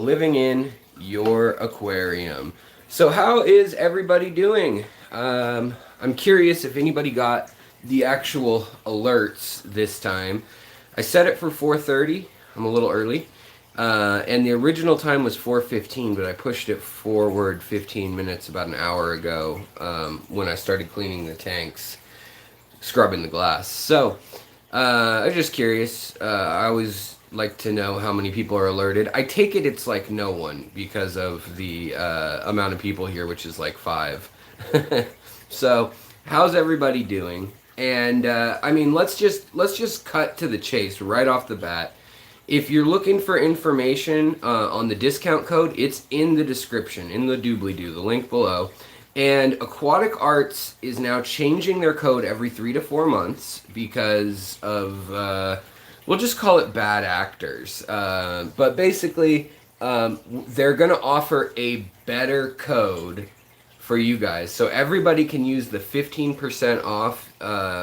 living in your aquarium. So how is everybody doing? I'm curious if anybody got the actual alerts this time. I set it for 4:30. I'm a little early. And the original time was 4:15, but I pushed it forward 15 minutes about an hour ago when I started cleaning the tanks, scrubbing the glass. So I was just curious. I always like to know how many people are alerted. I take it it's like no one because of the amount of people here, which is like 5. So how's everybody doing? And I mean, let's just cut to the chase right off the bat. If you're looking for information on the discount code, it's in the description, in the doobly-doo, the link below. And Aquatic Arts is now changing their code every 3 to 4 months because of, we'll just call it bad actors. But basically, they're going to offer a better code for you guys. So everybody can use the 15% off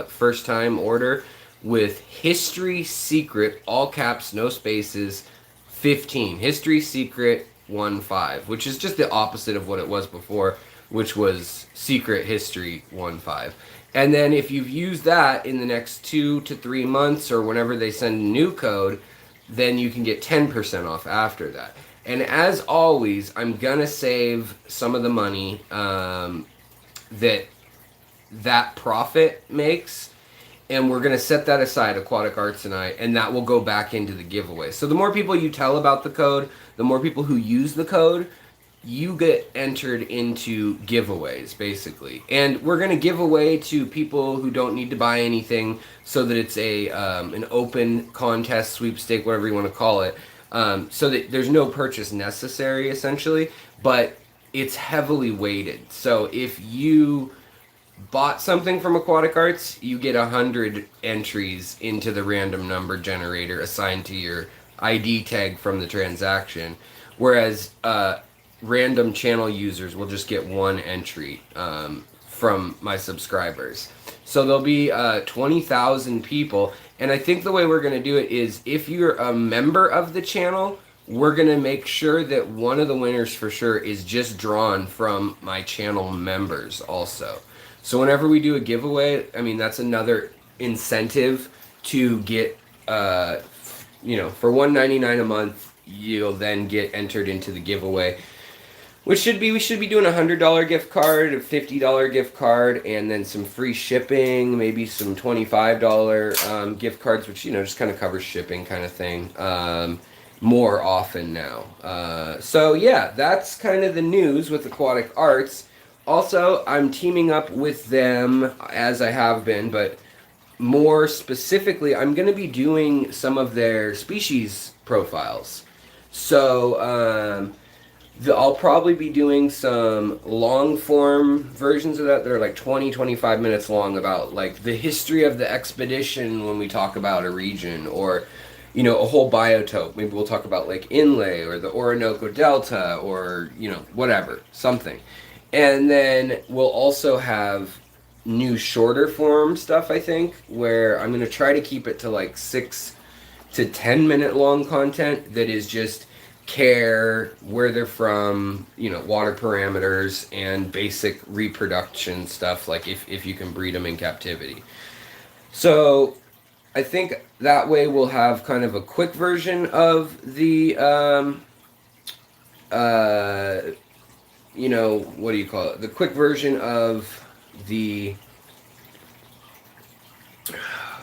first time order with History Secret, all caps, no spaces, 15. History Secret 15, which is just the opposite of what it was before, which was Secret History 15. And then if you've used that in the next 2 to 3 months or whenever they send a new code, then you can get 10% off after that. And as always, I'm going to save some of the money that profit makes, and we're going to set that aside, Aquatic Arts and I, and that will go back into the giveaway. So the more people you tell about the code, the more people who use the code, you get entered into giveaways, basically. And we're going to give away to people who don't need to buy anything so that it's an open contest, sweepstake, whatever you want to call it, so that there's no purchase necessary, essentially, but it's heavily weighted. So if you bought something from Aquatic Arts, you get 100 entries into the random number generator assigned to your ID tag from the transaction, whereas random channel users will just get 1 entry from my subscribers. So there'll be 20,000 people, and I think the way we're going to do it is if you're a member of the channel, we're going to make sure that one of the winners for sure is just drawn from my channel members also. So whenever we do a giveaway, I mean, that's another incentive to get, for $1.99 a month, you'll then get entered into the giveaway, which we should be doing a $100 gift card, a $50 gift card, and then some free shipping, maybe some $25 gift cards, which, just kind of covers shipping kind of thing, more often now. So yeah, that's kind of the news with Aquatic Arts. Also, I'm teaming up with them, as I have been, but more specifically, I'm going to be doing some of their species profiles. So, I'll probably be doing some long-form versions of that are like 20, 25 minutes long about, like, the history of the expedition when we talk about a region, or, a whole biotope. Maybe we'll talk about Lake Inle, or the Orinoco Delta, or, whatever, something. And then we'll also have new shorter form stuff, I think, where I'm going to try to keep it to like 6 to 10 minute long content that is just care, where they're from, water parameters, and basic reproduction stuff, like if you can breed them in captivity. So I think that way we'll have kind of a quick version of the what do you call it? The quick version of the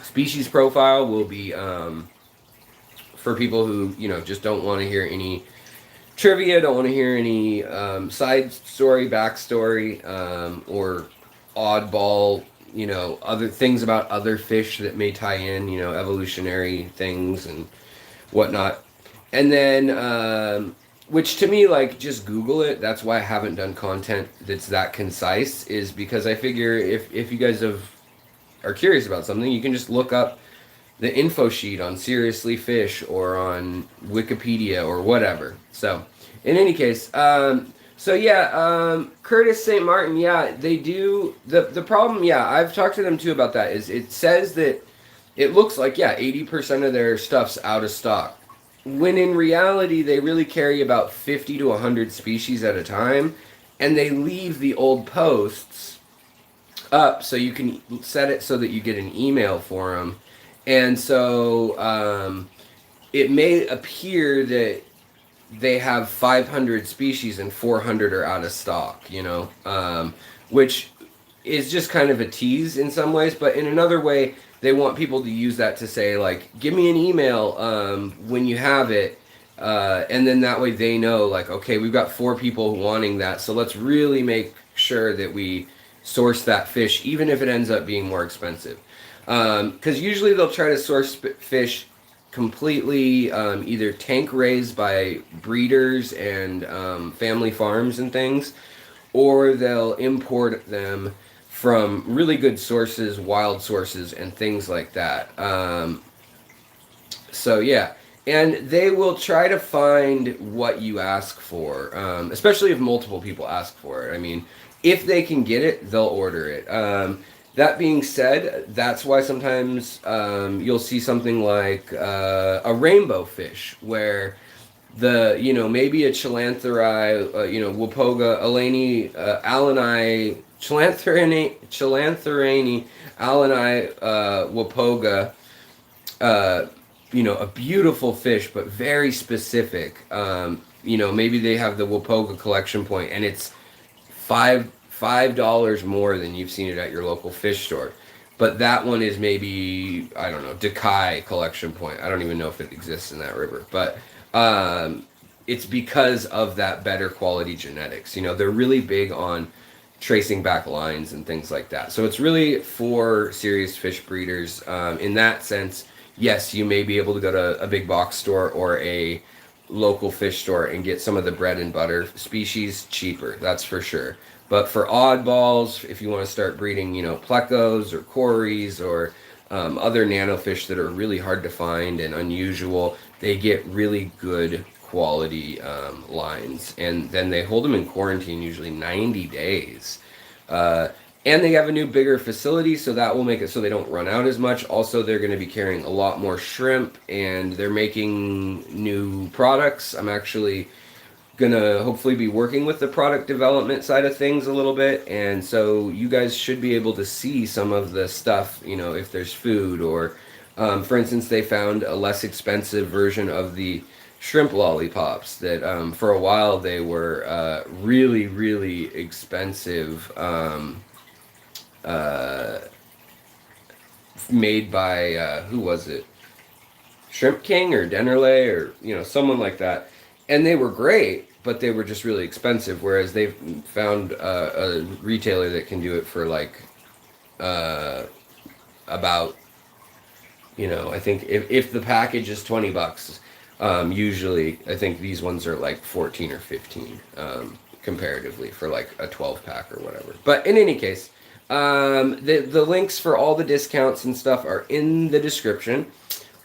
species profile will be for people who, just don't want to hear any trivia, don't want to hear any side story, backstory, or oddball, other things about other fish that may tie in, evolutionary things and whatnot. And then which to me, like, just Google it. That's why I haven't done content that's that concise, is because I figure if you guys are curious about something, you can just look up the info sheet on Seriously Fish or on Wikipedia or whatever. So, in any case, Curtis St. Martin, yeah, they do. The problem, yeah, I've talked to them too about that, is it says that it looks like, yeah, 80% of their stuff's out of stock. when in reality they really carry about 50 to 100 species at a time, and they leave the old posts up so you can set it so that you get an email for them. And so it may appear that they have 500 species and 400 are out of stock, you know, which is just kind of a tease in some ways, but in another way, they want people to use that to say, like, give me an email when you have it, and then that way they know, like, okay, we've got 4 people wanting that, so let's really make sure that we source that fish, even if it ends up being more expensive. Because usually they'll try to source fish completely either tank raised by breeders and family farms and things, or they'll import them from really good sources, wild sources, and things like that. So yeah, and they will try to find what you ask for, especially if multiple people ask for it. I mean, if they can get it, they'll order it. That being said, that's why sometimes you'll see something like a rainbow fish, where maybe a Chilantheri, Wapoga, Alani, Alani, Chilantherani, Alani, Wapoga, a beautiful fish, but very specific. Maybe they have the Wapoga collection point, and it's $5 more than you've seen it at your local fish store. But that one is maybe, I don't know, Decay collection point. I don't even know if it exists in that river. But it's because of that better quality genetics. They're really big on tracing back lines and things like that. So it's really for serious fish breeders. In that sense, yes, you may be able to go to a big box store or a local fish store and get some of the bread and butter species cheaper. That's for sure. But for oddballs, if you want to start breeding, plecos or cories or other nanofish that are really hard to find and unusual, they get really good quality lines, and then they hold them in quarantine usually 90 days. And they have a new bigger facility, so that will make it so they don't run out as much. Also, they're going to be carrying a lot more shrimp, and they're making new products. I'm actually gonna hopefully be working with the product development side of things a little bit, and so you guys should be able to see some of the stuff, if there's food, or for instance, they found a less expensive version of the shrimp lollipops that for a while they were really, really expensive, made by who was it, Shrimp King or Dennerley, or someone like that. And they were great, but they were just really expensive, whereas they've found a retailer that can do it for like about, I think if the package is $20, usually I think these ones are like 14 or 15 comparatively for like a 12 pack or whatever. But in any case, the links for all the discounts and stuff are in the description.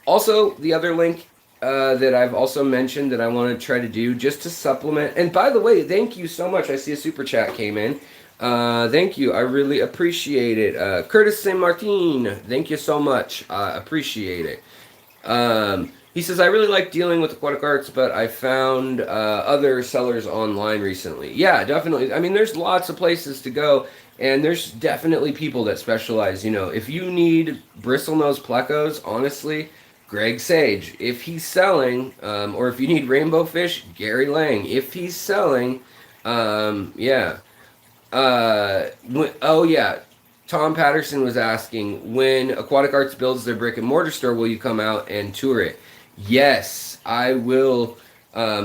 Also, the other link that I've also mentioned that I want to try to do just to supplement. And by the way, thank you so much. I see a super chat came in. Thank you. I really appreciate it. Curtis St. Martin, thank you so much. Appreciate it. He says, I really like dealing with Aquatic Arts, but I found other sellers online recently. Yeah, definitely. I mean, there's lots of places to go, and there's definitely people that specialize. If you need bristlenose plecos, honestly, Greg Sage. If he's selling, or if you need rainbow fish, Gary Lang. If he's selling, yeah. Oh, yeah. Tom Patterson was asking, when Aquatic Arts builds their brick and mortar store, will you come out and tour it? Yes, I will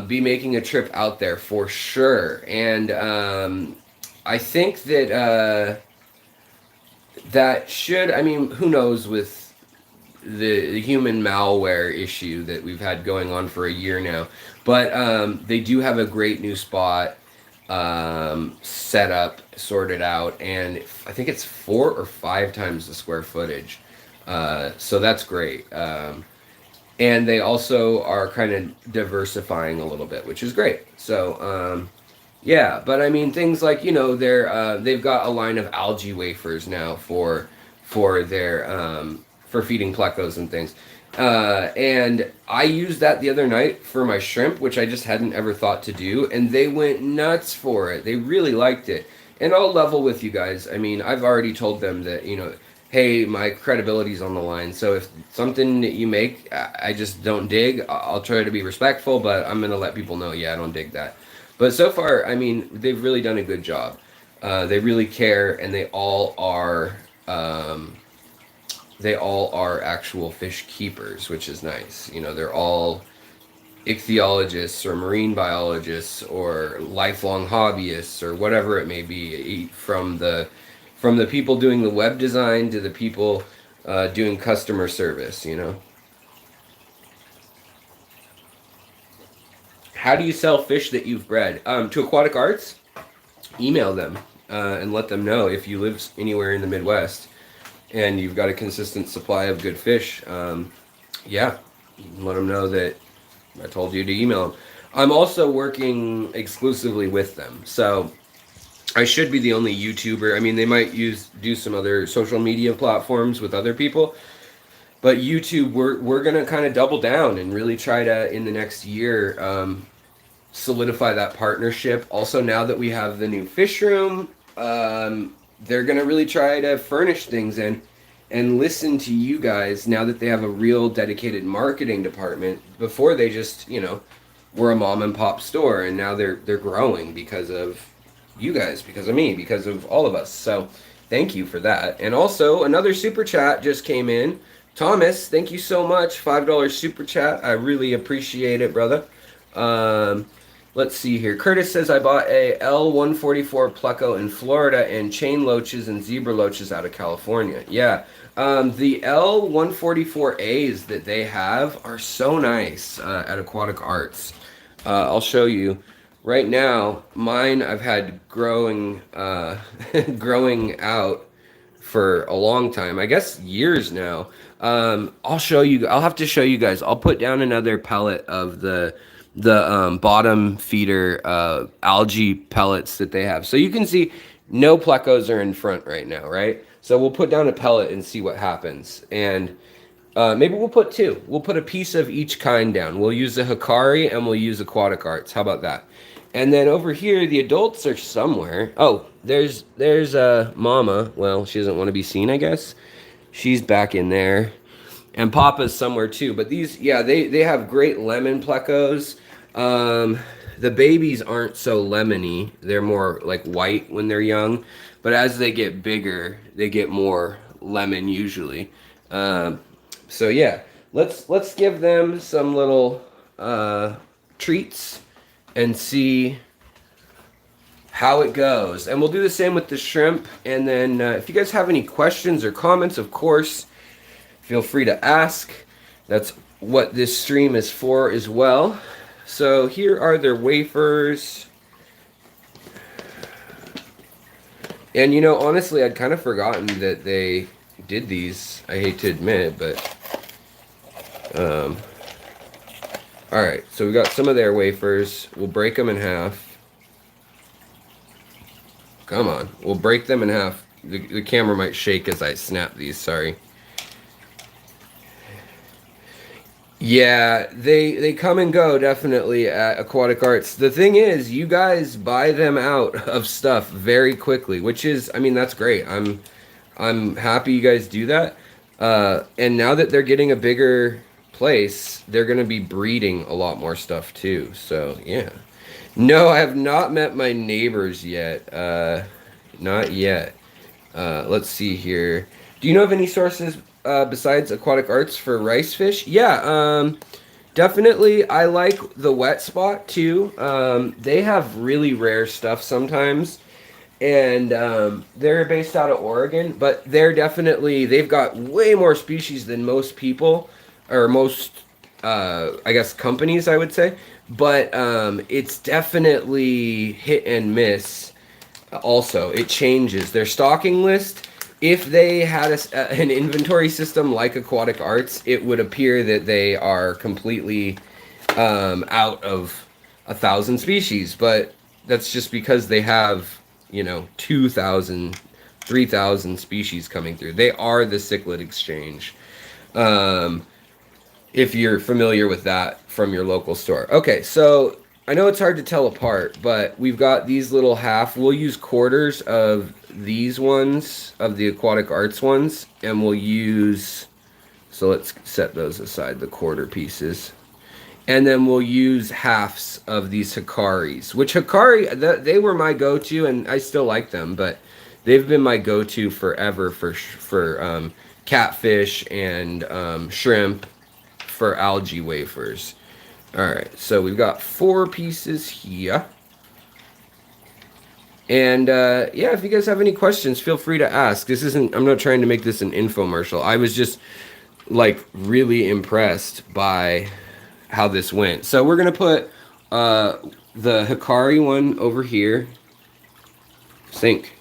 be making a trip out there for sure. And I think that that should, I mean, who knows with the human malware issue that we've had going on for a year now. But they do have a great new spot set up, sorted out, and I think it's 4 or 5 times the square footage. So that's great. And they also are kind of diversifying a little bit, which is great. So, yeah, but I mean, things like, they've got a line of algae wafers now for their, for feeding plecos and things. And I used that the other night for my shrimp, which I just hadn't ever thought to do, and they went nuts for it. They really liked it. And I'll level with you guys. I mean, I've already told them that, you know, hey, my credibility's on the line. So if something that you make, I just don't dig, I'll try to be respectful, but I'm going to let people know, yeah, I don't dig that. But so far, I mean, they've really done a good job. They really care, and they all are actual fish keepers, which is nice. You know, they're all ichthyologists or marine biologists or lifelong hobbyists or whatever it may be, from the people doing the web design to the people doing customer service, you know. How do you sell fish that you've bred? To Aquatic Arts, email them and let them know if you live anywhere in the Midwest and you've got a consistent supply of good fish. Yeah, let them know that I told you to email them. I'm also working exclusively with them, so I should be the only YouTuber. I mean, they might do some other social media platforms with other people, but YouTube, we're gonna kind of double down and really try to, in the next year, solidify that partnership. Also, now that we have the new fish room, they're gonna really try to furnish things and listen to you guys now that they have a real dedicated marketing department. Before, they just, you know, were a mom and pop store, and now they're growing because of you guys, because of me, because of all of us. So thank you for that. And also, another super chat just came in. Thomas, thank you so much. $5 super chat. I really appreciate it, brother. Let's see here. Curtis says, I bought a L144 Pleco in Florida and chain loaches and zebra loaches out of California. Yeah. The L144As that they have are so nice at Aquatic Arts. I'll show you. Right now, mine I've had growing growing out for a long time. I guess years now. I'll show you. I'll have to show you guys. I'll put down another pellet of the bottom feeder algae pellets that they have, so you can see no plecos are in front right now, right? So we'll put down a pellet and see what happens, and maybe we'll put two. We'll put a piece of each kind down. We'll use the Hikari and we'll use Aquatic Arts. How about that? And then over here, the adults are somewhere. Oh, there's Mama. Well, she doesn't want to be seen, I guess. She's back in there. And Papa's somewhere too. But these, yeah, they have great lemon plecos. The babies aren't so lemony. They're more like white when they're young. But as they get bigger, they get more lemon usually. So yeah, let's give them some little treats and see how it goes. And we'll do the same with the shrimp. And then if you guys have any questions or comments, of course, feel free to ask. That's what this stream is for as well. So here are their wafers. And you know, honestly, I'd kind of forgotten that they did these. I hate to admit, but all right, so we got some of their wafers. We'll break them in half. Come on, we'll break them in half. The camera might shake as I snap these, sorry. Yeah, they come and go definitely at Aquatic Arts. The thing is, you guys buy them out of stuff very quickly, which is, I mean, that's great. I'm happy you guys do that. And now that they're getting a bigger place, they're going to be breeding a lot more stuff too. So, yeah. No, I have not met my neighbors yet. Not yet. Let's see here. Do you know of any sources besides Aquatic Arts for rice fish? Yeah, definitely. I like the Wet Spot too. They have really rare stuff sometimes, and they're based out of Oregon, but they've got way more species than most people, or most, I guess, companies, I would say. But it's definitely hit and miss. Also, it changes. Their stocking list, if they had an inventory system like Aquatic Arts, it would appear that they are completely out of 1,000 species. But that's just because they have, you know, 2,000, 3,000 species coming through. They are the cichlid exchange. if you're familiar with that from your local store. Okay, so I know it's hard to tell apart, but we've got these little we'll use quarters of these ones, of the Aquatic Arts ones, and we'll use, so let's set those aside, the quarter pieces. And then we'll use halves of these Hikaris, which they were my go-to, and I still like them, but they've been my go-to forever for catfish and shrimp, for algae wafers. All right, so we've got 4 pieces here. And yeah, if you guys have any questions, feel free to ask. I'm not trying to make this an infomercial. I was just like really impressed by how this went. So we're gonna put the Hikari one over here. Sink.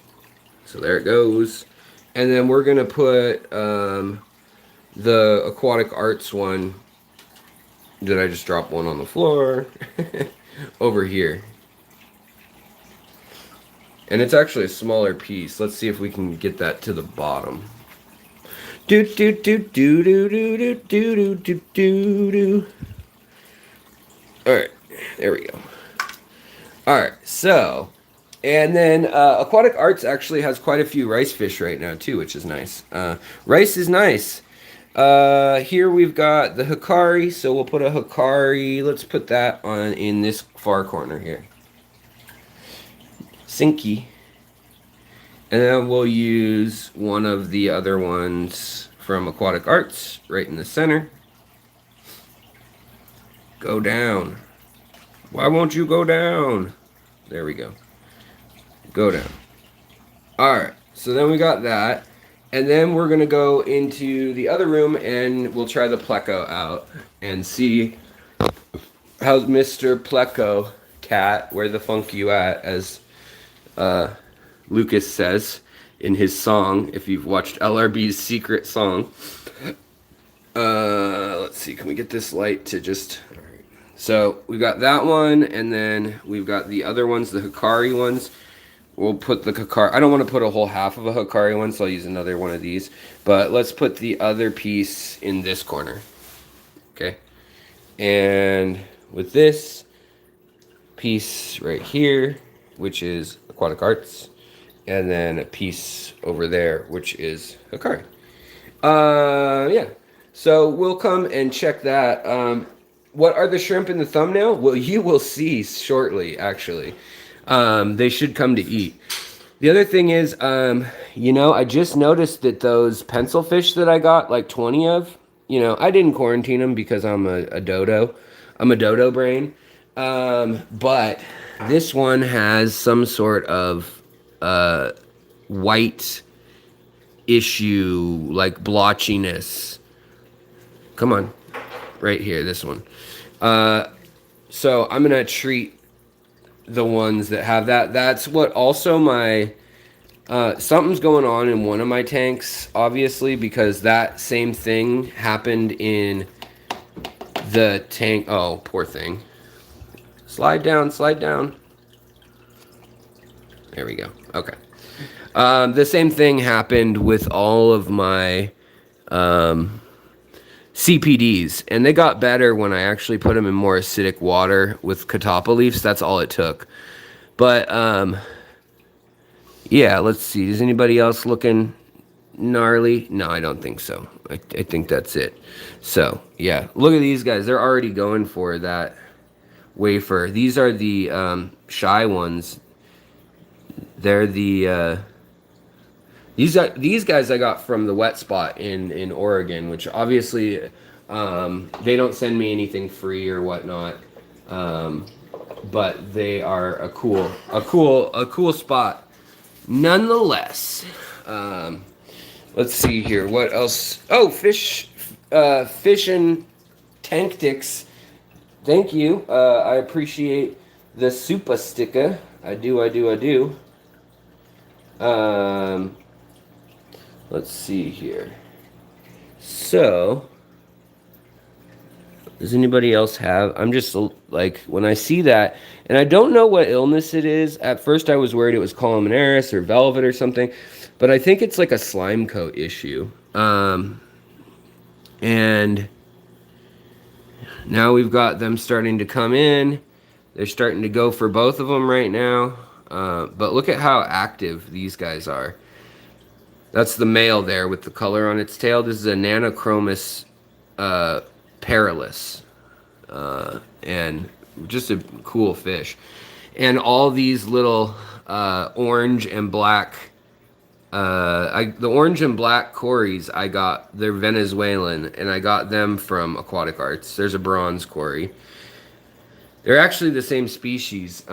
So there it goes. And then we're gonna put the Aquatic Arts one. Did I just drop one on the floor? Over here. And it's actually a smaller piece. Let's see if we can get that to the bottom. Do do do do do do do do do do do. Alright, there we go. Alright, so, and then Aquatic Arts actually has quite a few rice fish right now too, which is nice. Rice is nice. Here we've got the Hikari, so we'll put a Hikari, let's put that on in this far corner here. Sinky. And then we'll use one of the other ones from Aquatic Arts right in the center. Go down. Why won't you go down? There we go. Go down. Alright, so then we got that. And then we're going to go into the other room and we'll try the Pleco out and see how Mr. Pleco cat, where the funk you at, as Lucas says in his song, if you've watched LRB's secret song. Let's see, can we get this light to just... So we've got that one, and then we've got the other ones, the Hikari ones. We'll put the Hikari... I don't want to put a whole half of a Hikari one, so I'll use another one of these. But let's put the other piece in this corner. Okay. And with this piece right here, which is Aquatic Arts, and then a piece over there, which is Hikari. Yeah. So we'll come and check that. What are the shrimp in the thumbnail? Well, you will see shortly, actually. They should come to eat. The other thing is, you know, I just noticed that those pencil fish that I got, like 20 of, you know, I didn't quarantine them because I'm a dodo. I'm a dodo brain. But this one has some sort of white issue, like blotchiness. Come on. Right here, this one. So I'm going to treat the ones that have that. That's what also my... something's going on in one of my tanks, obviously, because that same thing happened in the tank. Oh, poor thing. Slide down, slide down. There we go. Okay. The same thing happened with all of my CPDs, and they got better when I actually put them in more acidic water with catappa leaves. That's all it took. But yeah, let's see. Is anybody else looking gnarly? No, I don't think so. I think that's it. So yeah, look at these guys. They're already going for that wafer. These are the shy ones. They're the these guys I got from the wet spot in Oregon, which obviously they don't send me anything free or whatnot, but they are a cool spot nonetheless. Let's see here, what else? Oh, fish and tank dicks. Thank you. I appreciate the super sticker. I do. Let's see here. So, does anybody else have... I'm just, like, when I see that, and I don't know what illness it is. At first I was worried it was columnaris or velvet or something, but I think it's like a slime coat issue. And Now we've got them starting to come in. They're starting to go for both of them right now. But look at how active these guys are. That's the male there with the color on its tail. This is a Nanochromis Perilous. And just a cool fish. And all these little orange and black, the orange and black cories I got, they're Venezuelan, and I got them from Aquatic Arts. There's a bronze cory. They're actually the same species.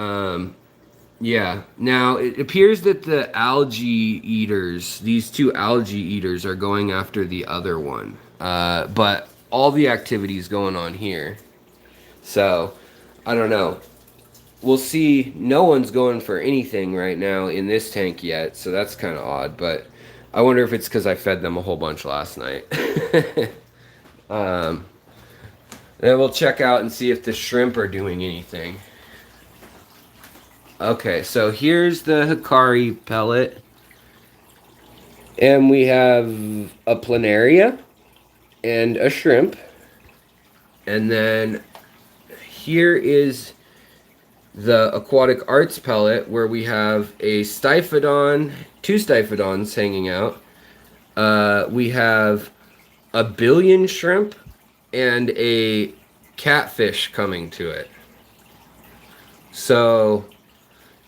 Yeah. Now, it appears that the algae eaters, these two algae eaters, are going after the other one. But all the activity is going on here. So, I don't know. We'll see. No one's going for anything right now in this tank yet, so that's kind of odd. But I wonder if it's because I fed them a whole bunch last night. Then we'll check out and see if the shrimp are doing anything. Okay, so here's the Hikari pellet. And we have a planaria and a shrimp. And then here is the Aquatic Arts pellet, where we have a Stiphodon, two Stiphodons hanging out. We have a billion shrimp and a catfish coming to it. So,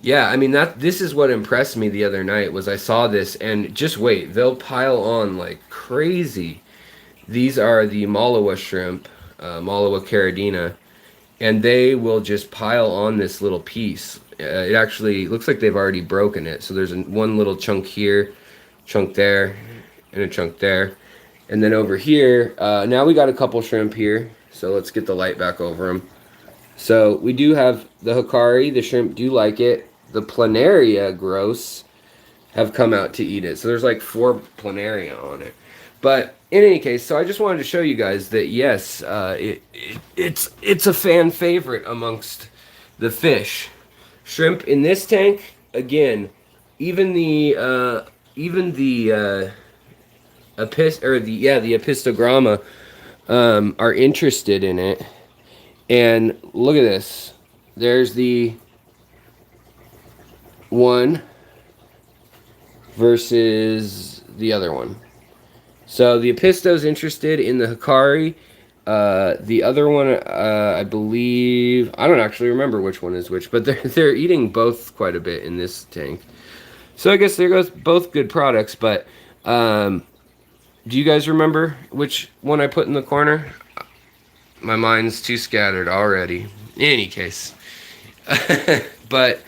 yeah, I mean, this is what impressed me the other night, was I saw this, and just wait, they'll pile on like crazy. These are the Malawa shrimp, Malawa caridina. And they will just pile on this little piece. It actually looks like they've already broken it. So there's one little chunk here, chunk there, and a chunk there. And then over here, now we got a couple shrimp here. So let's get the light back over them. So we do have the Hikari. The shrimp do like it. The planaria, gross, have come out to eat it. So there's like 4 planaria on it. But in any case, so I just wanted to show you guys that yes, it's a fan favorite amongst the fish. Shrimp in this tank, again, even the Apistogramma are interested in it. And look at this. There's the one versus the other one. So the Apisto's interested in the Hikari. The other one, I believe, I don't actually remember which one is which, but they're eating both quite a bit in this tank. So I guess there goes both good products. But do you guys remember which one I put in the corner? My mind's too scattered already. In any case, but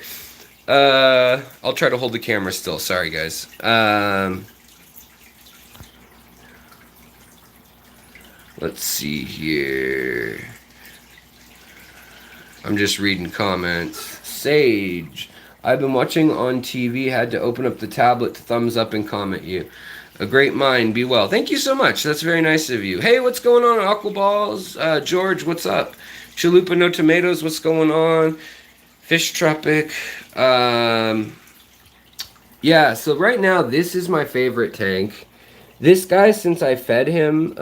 I'll try to hold the camera still. Sorry, guys. Let's see here. I'm just reading comments. Sage. I've been watching on TV. Had to open up the tablet to thumbs up and comment you. A great mind. Be well. Thank you so much. That's very nice of you. Hey, what's going on? Aquaballs. George, what's up? Chalupa No Tomatoes. What's going on? Fish Tropic. Yeah, so right now, this is my favorite tank. This guy, since I fed him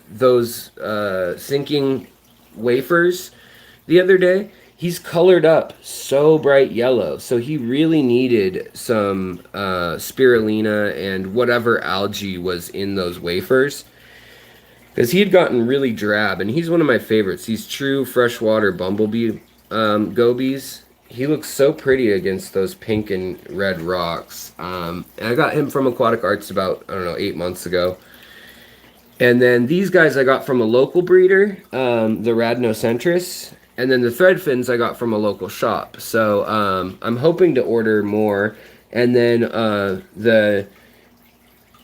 those sinking wafers the other day, he's colored up so bright yellow. So he really needed some spirulina and whatever algae was in those wafers, because he had gotten really drab. And he's one of my favorites. These true freshwater bumblebee gobies. He looks so pretty against those pink and red rocks. And I got him from Aquatic Arts about, I don't know, 8 months ago. And then these guys I got from a local breeder, the Radnocentris. And then the thread fins I got from a local shop. So I'm hoping to order more. And then the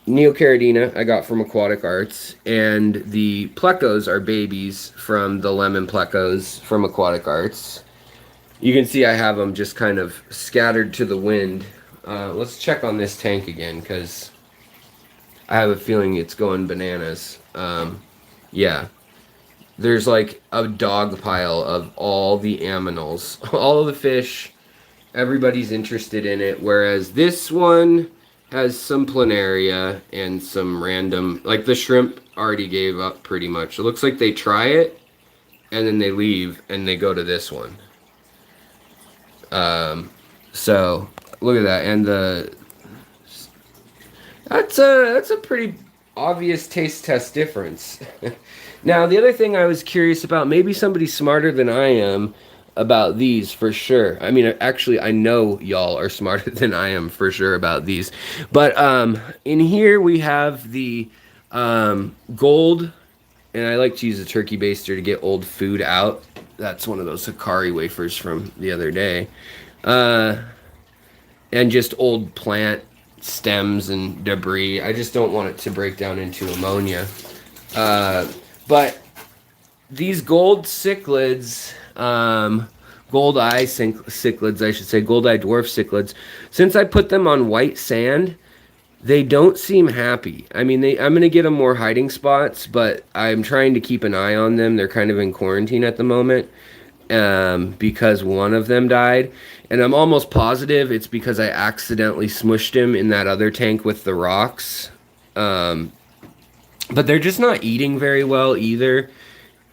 Neocaridina I got from Aquatic Arts. And the Plecos are babies from the lemon Plecos from Aquatic Arts. You can see I have them just kind of scattered to the wind. Let's check on this tank again, because I have a feeling it's going bananas. Yeah. There's like a dog pile of all the aminals. All of the fish. Everybody's interested in it. Whereas this one has some planaria and some random... Like the shrimp already gave up pretty much. It looks like they try it, and then they leave and they go to this one. So look at that, and that's a pretty obvious taste test difference. Now, the other thing I was curious about, maybe somebody smarter than I am about these for sure. I mean, actually, I know y'all are smarter than I am for sure about these. But in here we have the gold, and I like to use a turkey baster to get old food out. That's one of those Hikari wafers from the other day. And just old plant stems and debris. I just don't want it to break down into ammonia. But these gold cichlids, gold eye cichlids, I should say, gold eye dwarf cichlids, since I put them on white sand, they don't seem happy. I mean, I'm going to get them more hiding spots, but I'm trying to keep an eye on them. They're kind of in quarantine at the moment because one of them died. And I'm almost positive it's because I accidentally smushed him in that other tank with the rocks. But they're just not eating very well either.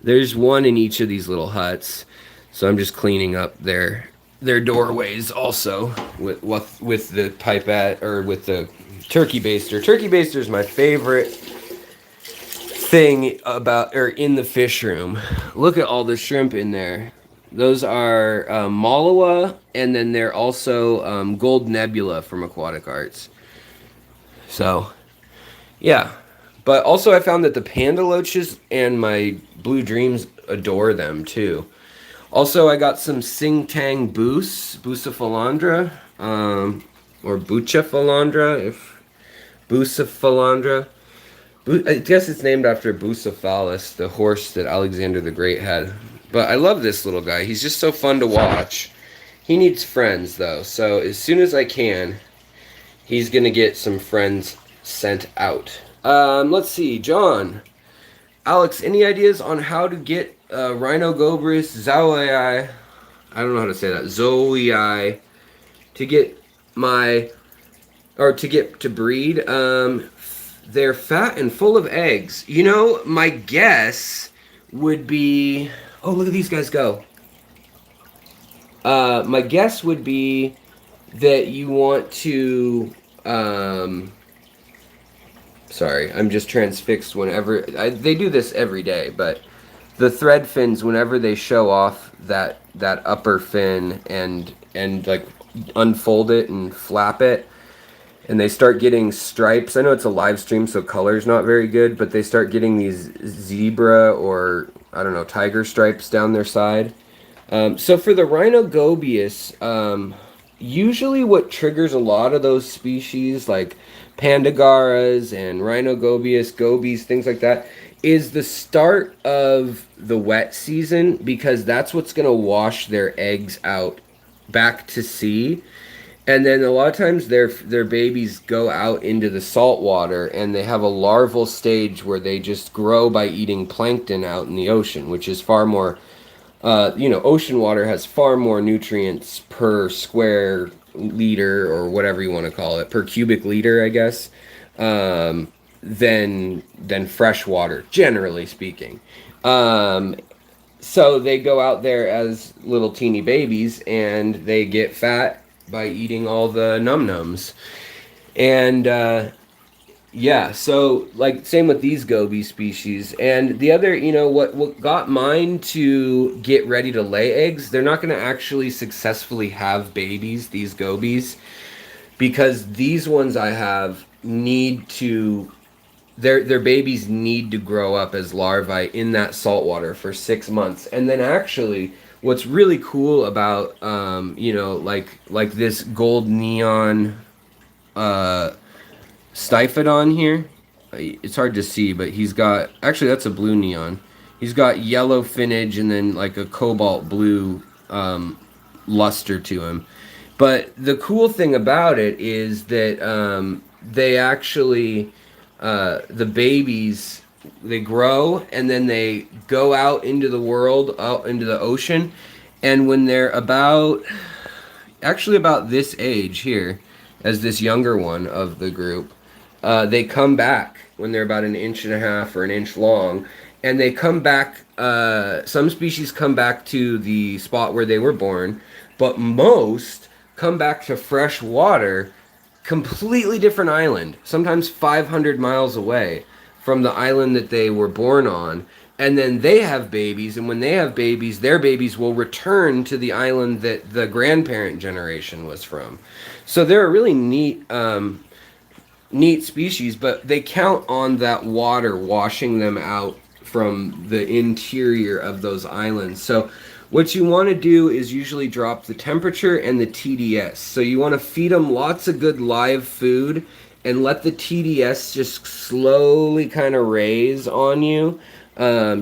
There's one in each of these little huts. So I'm just cleaning up their doorways also with the pipette, or with the turkey baster. Turkey baster is my favorite thing about, or in the fish room. Look at all the shrimp in there. Those are Malawa, and then they're also Gold Nebula from Aquatic Arts. So, yeah. But also I found that the panda loaches and my blue dreams adore them too. Also, I got some Sing Tang Bucephalandra, or Bucephalandra, Bucephalandra. I guess it's named after Bucephalus, the horse that Alexander the Great had. But I love this little guy. He's just so fun to watch. He needs friends, though. So as soon as I can, he's going to get some friends sent out. Let's see. John. Alex, any ideas on how to get Rhinogobris zoii, I don't know how to say that, zoii, to get to breed? They're fat and full of eggs. You know, my guess would be... Oh, look at these guys go. My guess would be that you want to... Sorry, I'm just transfixed whenever... they do this every day, but the thread fins, whenever they show off that upper fin and like unfold it and flap it, and they start getting stripes. I know it's a live stream, so color's not very good, but they start getting these zebra or, I don't know, tiger stripes down their side. So for the Rhinogobius, usually what triggers a lot of those species, like Pandagaras and Rhinogobius, gobies, things like that, is the start of the wet season, because that's what's going to wash their eggs out back to sea. And then a lot of times their babies go out into the salt water, and they have a larval stage where they just grow by eating plankton out in the ocean, which is far more, ocean water has far more nutrients per square liter, or whatever you want to call it, per cubic liter, I guess, than fresh water, generally speaking. So they go out there as little teeny babies, and they get fat by eating all the num-nums. And yeah, so like same with these goby species. And the other, what got mine to get ready to lay eggs, they're not going to actually successfully have babies, these gobies, because these ones I have need to, their babies need to grow up as larvae in that salt water for 6 months. And then actually, what's really cool about, like this gold neon Stiphodon here, it's hard to see, but he's got, actually that's a blue neon. He's got yellow finnage and then like a cobalt blue luster to him. But the cool thing about it is that they actually, the babies, they grow and then they go out into the world, out into the ocean, and when they're about this age here, as this younger one of the group, they come back when they're about 1.5 inches or 1 inch long, and they come back. Some species come back to the spot where they were born, but most come back to fresh water, completely different island, sometimes 500 miles away from the island that they were born on. And then they have babies, and when they have babies, their babies will return to the island that the grandparent generation was from. So they're a really neat species, but they count on that water washing them out from the interior of those islands. So what you want to do is usually drop the temperature and the TDS. So you want to feed them lots of good live food and let the TDS just slowly kind of raise on you,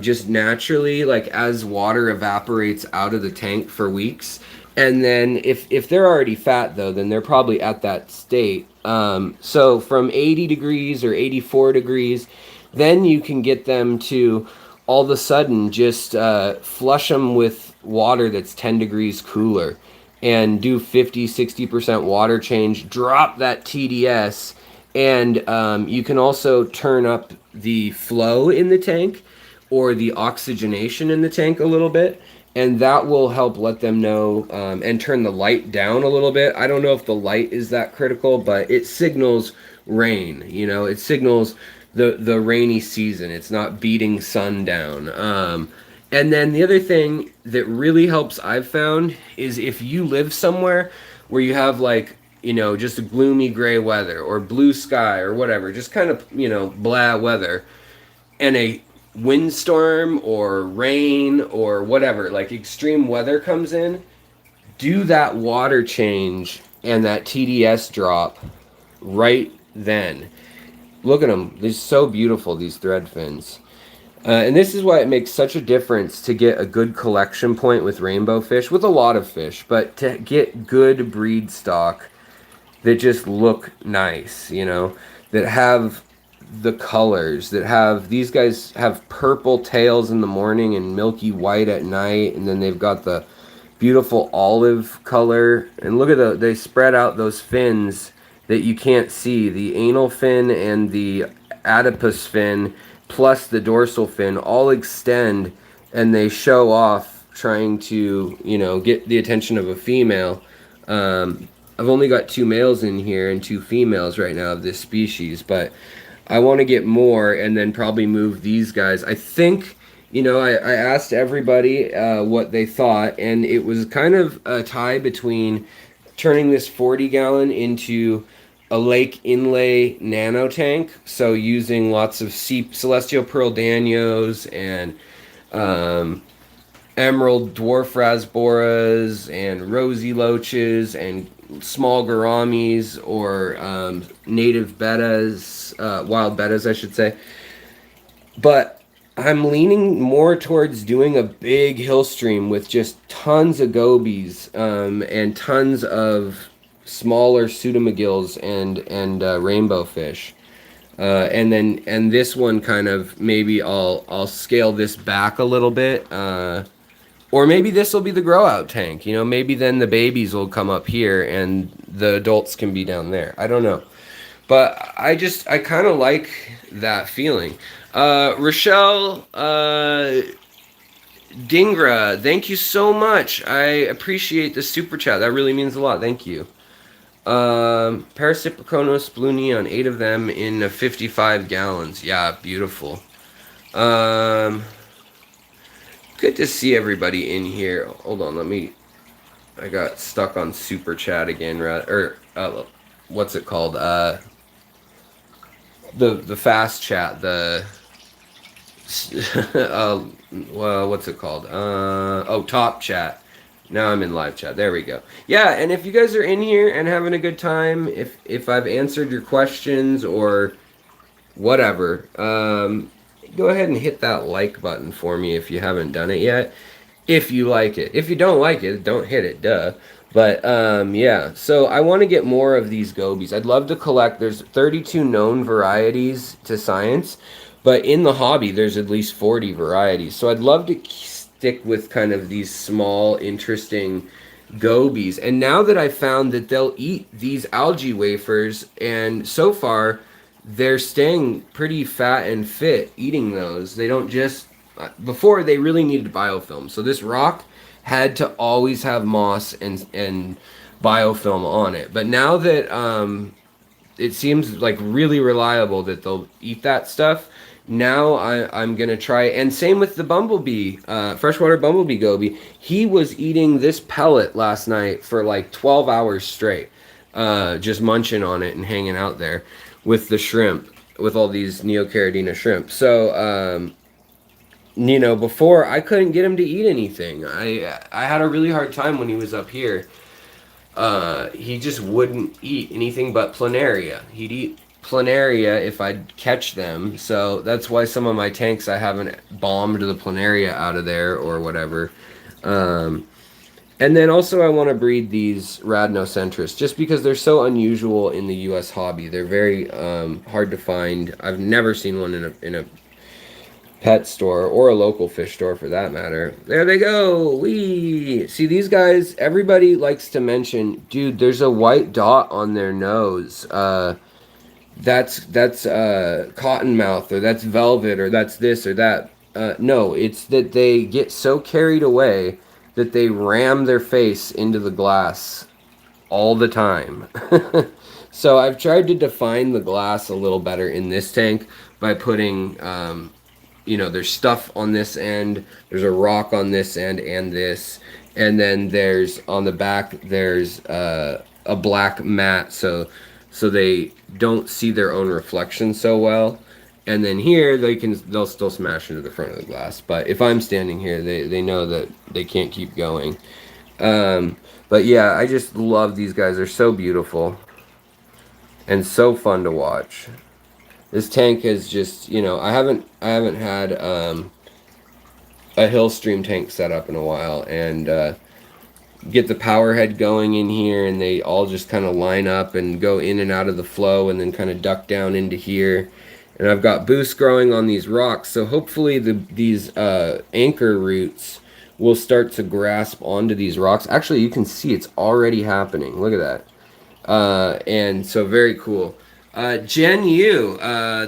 just naturally, like as water evaporates out of the tank for weeks. And then if they're already fat, though, then they're probably at that state. So from 80 degrees or 84 degrees, then you can get them to all of a sudden just flush them with water that's 10 degrees cooler and do 50-60% water change, drop that TDS, and you can also turn up the flow in the tank or the oxygenation in the tank a little bit, and that will help let them know, and turn the light down a little bit. I don't know if the light is that critical, but it signals rain. You know, it signals the rainy season. It's not beating sun down. And then the other thing that really helps, I've found, is if you live somewhere where you have, like, you know, just a gloomy gray weather or blue sky or whatever, just kind of, you know, blah weather, and a windstorm or rain or whatever, like extreme weather comes in, do that water change and that TDS drop right then. Look at them. They're so beautiful, these thread fins. And this is why it makes such a difference to get a good collection point with rainbow fish, with a lot of fish, but to get good breed stock that just look nice, you know, that have the colors, that have, these guys have purple tails in the morning and milky white at night, and then they've got the beautiful olive color. And look at they spread out those fins that you can't see, the anal fin and the adipose fin plus the dorsal fin all extend, and they show off, trying to, you know, get the attention of a female. I've only got 2 males in here and 2 females right now of this species, but I want to get more and then probably move these guys. I think, you know, I asked everybody what they thought, and it was kind of a tie between turning this 40-gallon into a lake inlay nano tank, so using lots of celestial pearl danios and emerald dwarf rasboras and rosy loaches and small gouramis or native bettas, wild bettas, I should say. But I'm leaning more towards doing a big hill stream with just tons of gobies and tons of smaller pseudomagills and rainbow fish. And this one kind of, maybe I'll scale this back a little bit. Or maybe this will be the grow out tank. You know, maybe then the babies will come up here and the adults can be down there. I don't know. But I kind of like that feeling. Rochelle Dingra, thank you so much. I appreciate the super chat. That really means a lot. Thank you. Parasiproconus blue neon, 8 of them in 55 gallons. Yeah, beautiful. Good to see everybody in here. Hold on, I got stuck on super chat again, what's it called? The fast chat, well, what's it called? Top chat. Now I'm in live chat. There we go. Yeah, and if you guys are in here and having a good time, if I've answered your questions or whatever, go ahead and hit that like button for me if you haven't done it yet. If you like it. If you don't like it, don't hit it, duh. But, yeah. So I want to get more of these gobies. I'd love to collect. There's 32 known varieties to science, but in the hobby, there's at least 40 varieties. So I'd love to stick with kind of these small, interesting gobies. And now that I've found that they'll eat these algae wafers, and so far they're staying pretty fat and fit eating those. They don't just before they really needed biofilm. So this rock had to always have moss and biofilm on it. But now that it seems like really reliable that they'll eat that stuff, now I'm gonna try. And same with the bumblebee, freshwater bumblebee goby. He was eating this pellet last night for like 12 hours straight, just munching on it and hanging out there with the shrimp, with all these Neocaridina shrimp. So you know, before I couldn't get him to eat anything. I had a really hard time when he was up here. He just wouldn't eat anything but planaria. He'd eat planaria if I'd catch them. So that's why some of my tanks I haven't bombed the planaria out of there or whatever. And then also I want to breed these Rhamnocentris just because they're so unusual in the U.S. hobby. They're very hard to find. I've never seen one in a pet store or a local fish store for that matter. There they go. Wee. See these guys, everybody likes to mention, dude, there's a white dot on their nose. That's cottonmouth, or that's velvet, or that's this or that. No, it's that they get so carried away that they ram their face into the glass all the time. So I've tried to define the glass a little better in this tank by putting you know, there's stuff on this end, there's a rock on this end and this, and then there's on the back there's a black mat so they don't see their own reflection so well. And then here they'll still smash into the front of the glass, but if I'm standing here they know that they can't keep going. But yeah, I just love these guys. They're so beautiful and so fun to watch. This tank is just, you know, I haven't had a hill stream tank set up in a while, and get the power head going in here, and they all just kind of line up and go in and out of the flow and then kind of duck down into here. And I've got boost growing on these rocks, so hopefully these anchor roots will start to grasp onto these rocks. Actually, you can see it's already happening. Look at that. And so very cool. Jen Yu,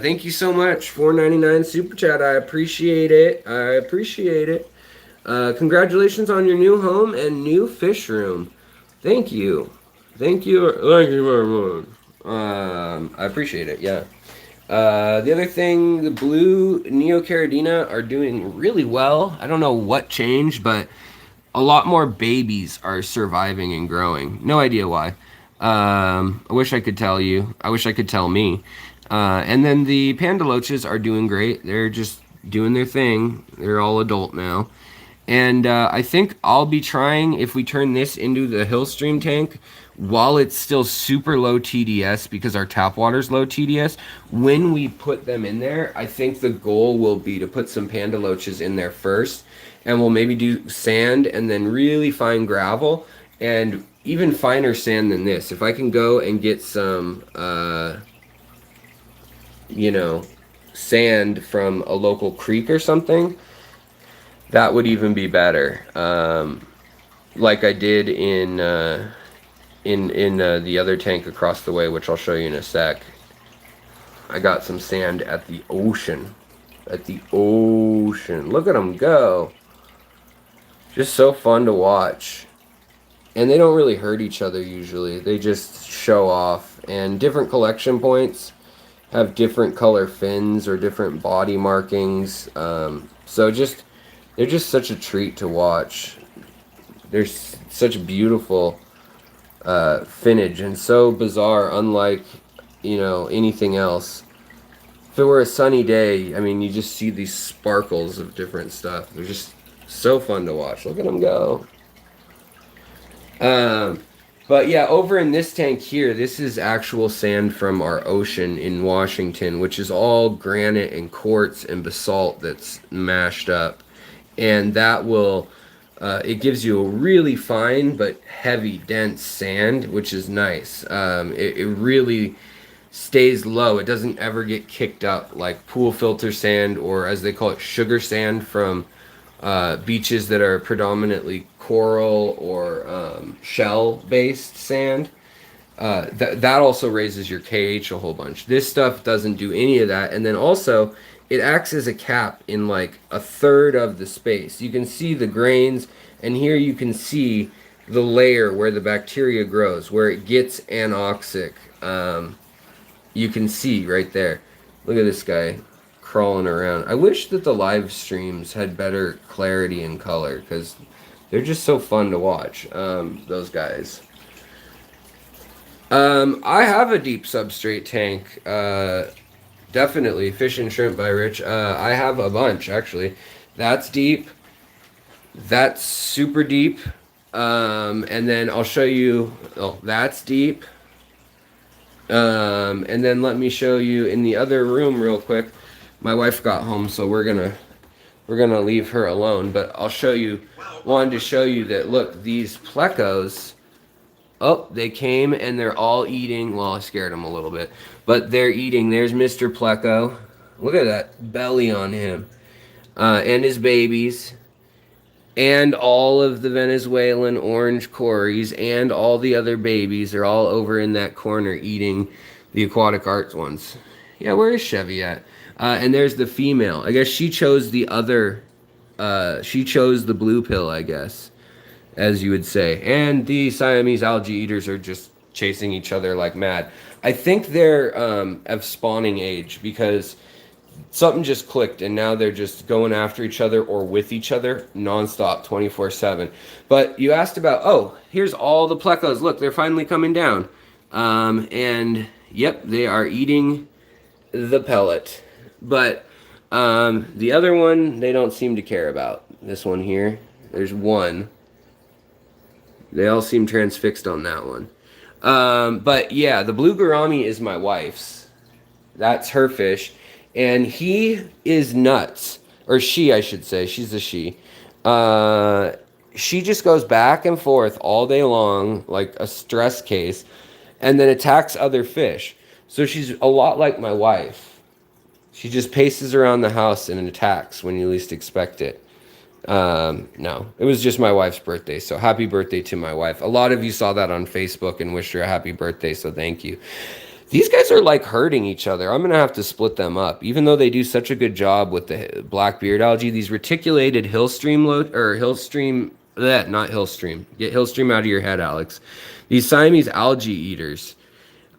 thank you so much. $4.99 super chat. I appreciate it. Congratulations on your new home and new fish room. Thank you. Thank you very much. I appreciate it. Yeah. The other thing, the blue Neocaridina are doing really well. I don't know what changed, but a lot more babies are surviving and growing. No idea why. I wish I could tell you. I wish I could tell me. And then the panda loaches are doing great. They're just doing their thing. They're all adult now. And I think I'll be trying, if we turn this into the Hillstream tank, while it's still super low TDS, because our tap water's low TDS, when we put them in there, I think the goal will be to put some panda loaches in there first, and we'll maybe do sand and then really fine gravel, and even finer sand than this. If I can go and get some, you know, sand from a local creek or something, that would even be better. Like I did in the other tank across the way, which I'll show you in a sec. I got some sand at the ocean. At the ocean. Look at them go. Just so fun to watch. And they don't really hurt each other usually. They just show off. And different collection points have different color fins or different body markings. So just, they're just such a treat to watch. They're such beautiful finnage and so bizarre, unlike, you know, anything else. If it were a sunny day, I mean, you just see these sparkles of different stuff. They're just so fun to watch. Look at them go. But yeah, over in this tank here, this is actual sand from our ocean in Washington, which is all granite and quartz and basalt that's mashed up. And that will, it gives you a really fine but heavy, dense sand, which is nice. It really stays low. It doesn't ever get kicked up like pool filter sand, or as they call it, sugar sand from beaches that are predominantly coral or shell-based sand. That also raises your KH a whole bunch. This stuff doesn't do any of that. And then also, it acts as a cap in like a third of the space. You can see the grains, and here you can see the layer where the bacteria grows, where it gets anoxic. You can see right there. Look at this guy crawling around. I wish that the live streams had better clarity and color, because they're just so fun to watch, those guys. I have a deep substrate tank. Definitely. Fish and Shrimp by Rich. I have a bunch, actually. That's deep. That's super deep. And then I'll show you... Oh, that's deep. And then let me show you in the other room real quick. My wife got home, so we're gonna leave her alone. But I'll show you... Wanted to show you that, look, these plecos... Oh, they came and they're all eating. Well, I scared them a little bit. But they're eating. There's Mr. Pleco. Look at that belly on him. And his babies. And all of the Venezuelan orange cories and all the other babies are all over in that corner eating the Aquatic Arts ones. Yeah, where is Chevy at? And there's the female. I guess she chose the other... she chose the blue pill, I guess, as you would say. And the Siamese algae eaters are just chasing each other like mad. I think they're of spawning age, because something just clicked and now they're just going after each other or with each other nonstop 24/7. But you asked about, oh, here's all the plecos. Look, they're finally coming down. And yep, they are eating the pellet. But the other one, they don't seem to care about. This one here, there's one. They all seem transfixed on that one. But yeah, the blue gourami is my wife's. That's her fish. And he is nuts. Or she, I should say. She's a she. She just goes back and forth all day long like a stress case, and then attacks other fish. So she's a lot like my wife. She just paces around the house and attacks when you least expect it. No, it was just my wife's birthday, so happy birthday to my wife. A lot of you saw that on Facebook and wished her a happy birthday, so thank you. These guys are like hurting each other. I'm gonna have to split them up, even though they do such a good job with the black beard algae. These reticulated hillstream not hillstream. Get hillstream out of your head, Alex. These Siamese algae eaters,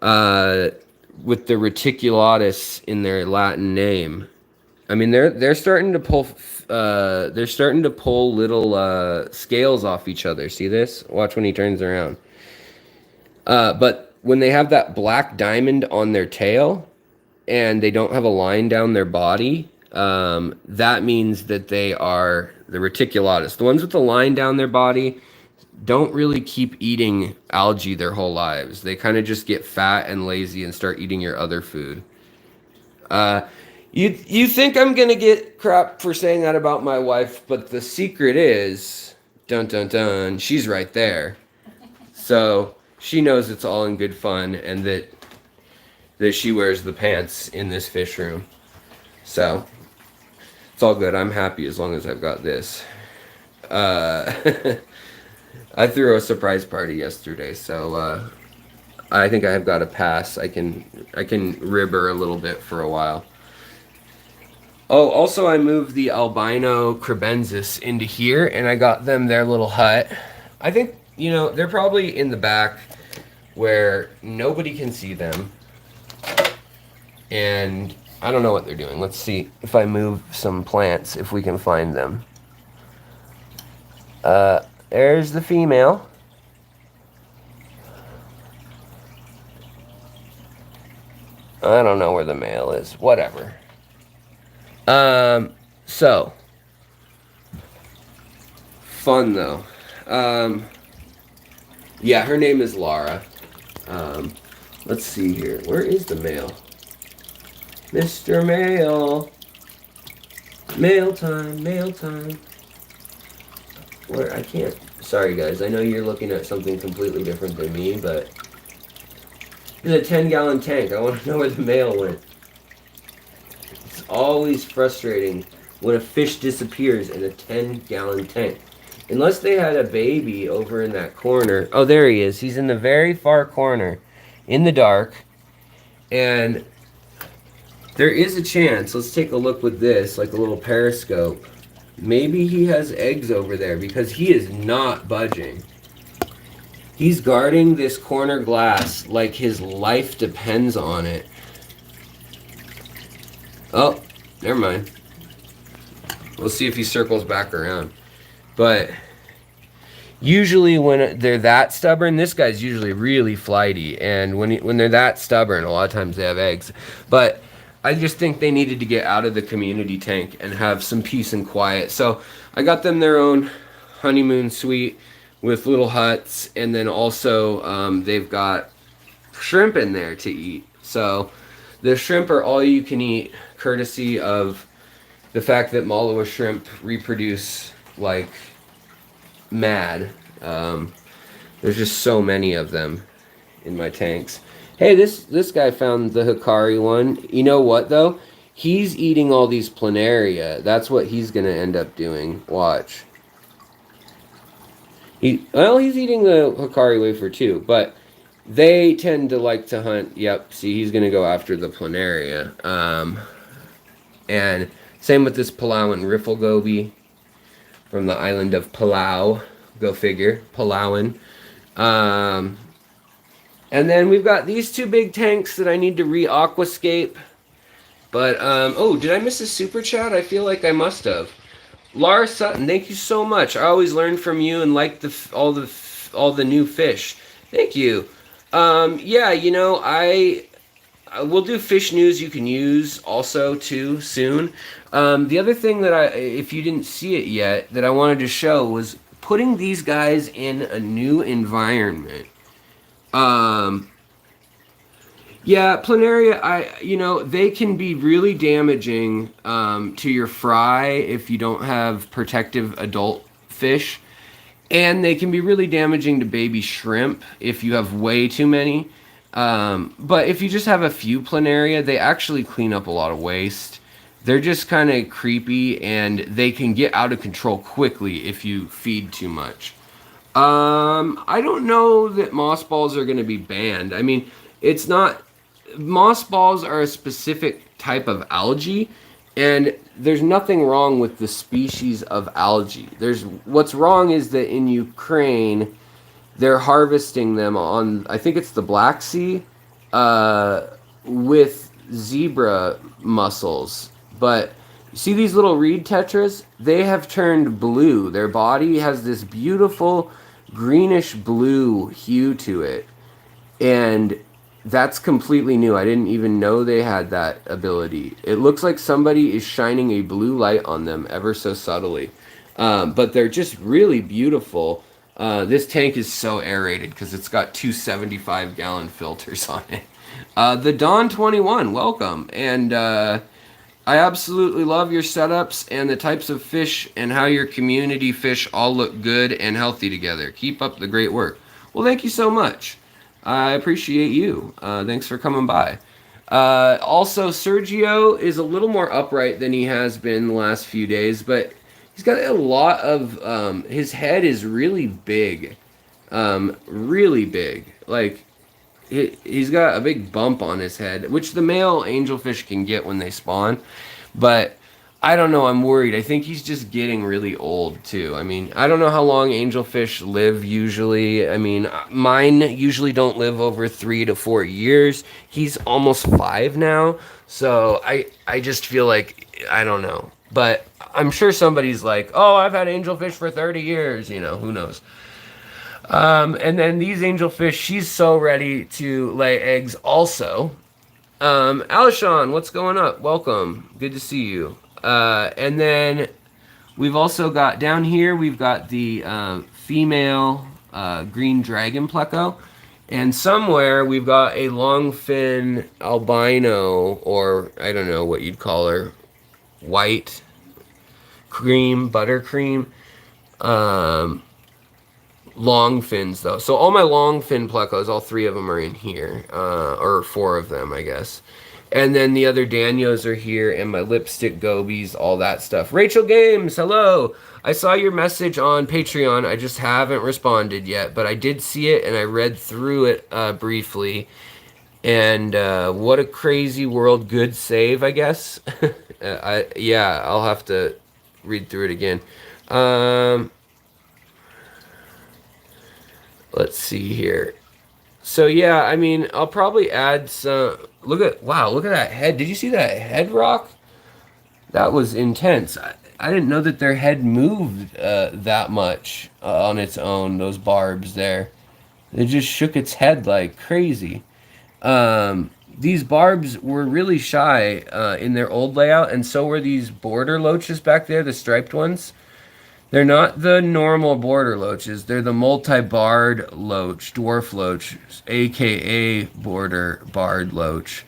with the reticulatus in their Latin name. I mean, they're starting to pull. They're starting to pull little scales off each other. See this? Watch when he turns around. But when they have that black diamond on their tail, and they don't have a line down their body, that means that they are the reticulatus. The ones with the line down their body don't really keep eating algae their whole lives. They kind of just get fat and lazy and start eating your other food. You think I'm gonna get crap for saying that about my wife, but the secret is, dun dun dun, she's right there. So she knows it's all in good fun, and that she wears the pants in this fish room. So it's all good. I'm happy as long as I've got this. I threw a surprise party yesterday, so I think I have got a pass. I can rib her a little bit for a while. Oh, also I moved the albino crebensis into here, and I got them their little hut. I think, you know, they're probably in the back where nobody can see them. And I don't know what they're doing. Let's see if I move some plants, if we can find them. There's the female. I don't know where the male is. Whatever. So fun though. Yeah, her name is Lara. Let's see here. Where is the male? Mr. Male. Mail time, mail time. Where I can't. Sorry guys, I know you're looking at something completely different than me, but it's a 10-gallon tank. I want to know where the male went. It's always frustrating when a fish disappears in a 10-gallon tank. Unless they had a baby over in that corner. Oh, there he is. He's in the very far corner, in the dark. And There is a chance. Let's take a look with this, like a little periscope. Maybe he has eggs over there because he is not budging. He's guarding this corner glass like his life depends on it. Oh, never mind. We'll see if he circles back around. But usually when they're that stubborn, this guy's usually really flighty. And when they're that stubborn, a lot of times they have eggs. But I just think they needed to get out of the community tank and have some peace and quiet. So I got them their own honeymoon suite with little huts. And then also they've got shrimp in there to eat. So the shrimp are all you can eat, courtesy of the fact that Malawa shrimp reproduce like mad. There's just so many of them in my tanks. Hey, this guy found the Hikari one. You know what though? He's eating all these planaria. That's what he's gonna end up doing. Watch. He's eating the Hikari wafer too, but they tend to like to hunt. Yep, see, he's gonna go after the planaria. And same with this Palauan riffle goby from the island of Palau. Go figure, Palauan. And then we've got these two big tanks that I need to re-aquascape. But, oh, did I miss a super chat? I feel like I must have. Laura Sutton, thank you so much. I always learn from you and like all the new fish. Thank you. Yeah, you know, we'll do fish news you can use also too soon. The other thing that if you didn't see it yet, that I wanted to show was putting these guys in a new environment. Yeah, planaria, you know, they can be really damaging to your fry if you don't have protective adult fish. And they can be really damaging to baby shrimp if you have way too many. But if you just have a few planaria, they actually clean up a lot of waste. They're just kind of creepy, and they can get out of control quickly if you feed too much. I don't know that moss balls are going to be banned. I mean, it's not... Moss balls are a specific type of algae, and there's nothing wrong with the species of algae. What's wrong is that in Ukraine, they're harvesting them on, I think it's the Black Sea, with zebra mussels. But see these little reed tetras? They have turned blue. Their body has this beautiful greenish blue hue to it. And that's completely new. I didn't even know they had that ability. It looks like somebody is shining a blue light on them ever so subtly. But they're just really beautiful. This tank is so aerated because it's got two 75-gallon filters on it. The Dawn 21, welcome. And I absolutely love your setups and the types of fish and how your community fish all look good and healthy together. Keep up the great work. Well, thank you so much. I appreciate you. Thanks for coming by. Also, Sergio is a little more upright than he has been the last few days, but he's got a lot of... his head is really big. Really big. Like, he's got a big bump on his head, which the male angelfish can get when they spawn. But I don't know, I'm worried. I think he's just getting really old, too. I mean, I don't know how long angelfish live usually. I mean, mine usually don't live over 3 to 4 years. He's almost 5 now. So I just feel like, I don't know. But I'm sure somebody's like, oh, I've had angelfish for 30 years. You know, who knows? And then these angelfish, she's so ready to lay eggs also. Alishon, what's going up? Welcome. Good to see you. And then we've also got down here, we've got the female green dragon pleco. And somewhere we've got a longfin albino, or I don't know what you'd call her, white cream, buttercream. Long fins though. So all my long fin plecos, all 3 of them are in here. Or 4 of them, I guess. And then the other Danios are here, and my lipstick gobies, all that stuff. Rachel Games, hello! I saw your message on Patreon. I just haven't responded yet, but I did see it, and I read through it briefly. And what a crazy world, good save, I guess. Yeah, I'll have to read through it again. Um, let's see here. So yeah, I mean, I'll probably add some. Wow, look at that head. Did you see that head rock? That was intense. I didn't know that their head moved that much on its own. Those barbs there, it just shook its head like crazy. These barbs were really shy in their old layout, and so were these border loaches back there, the striped ones. They're not the normal border loaches. They're the multi-barred loach, dwarf loach, aka border barred loach.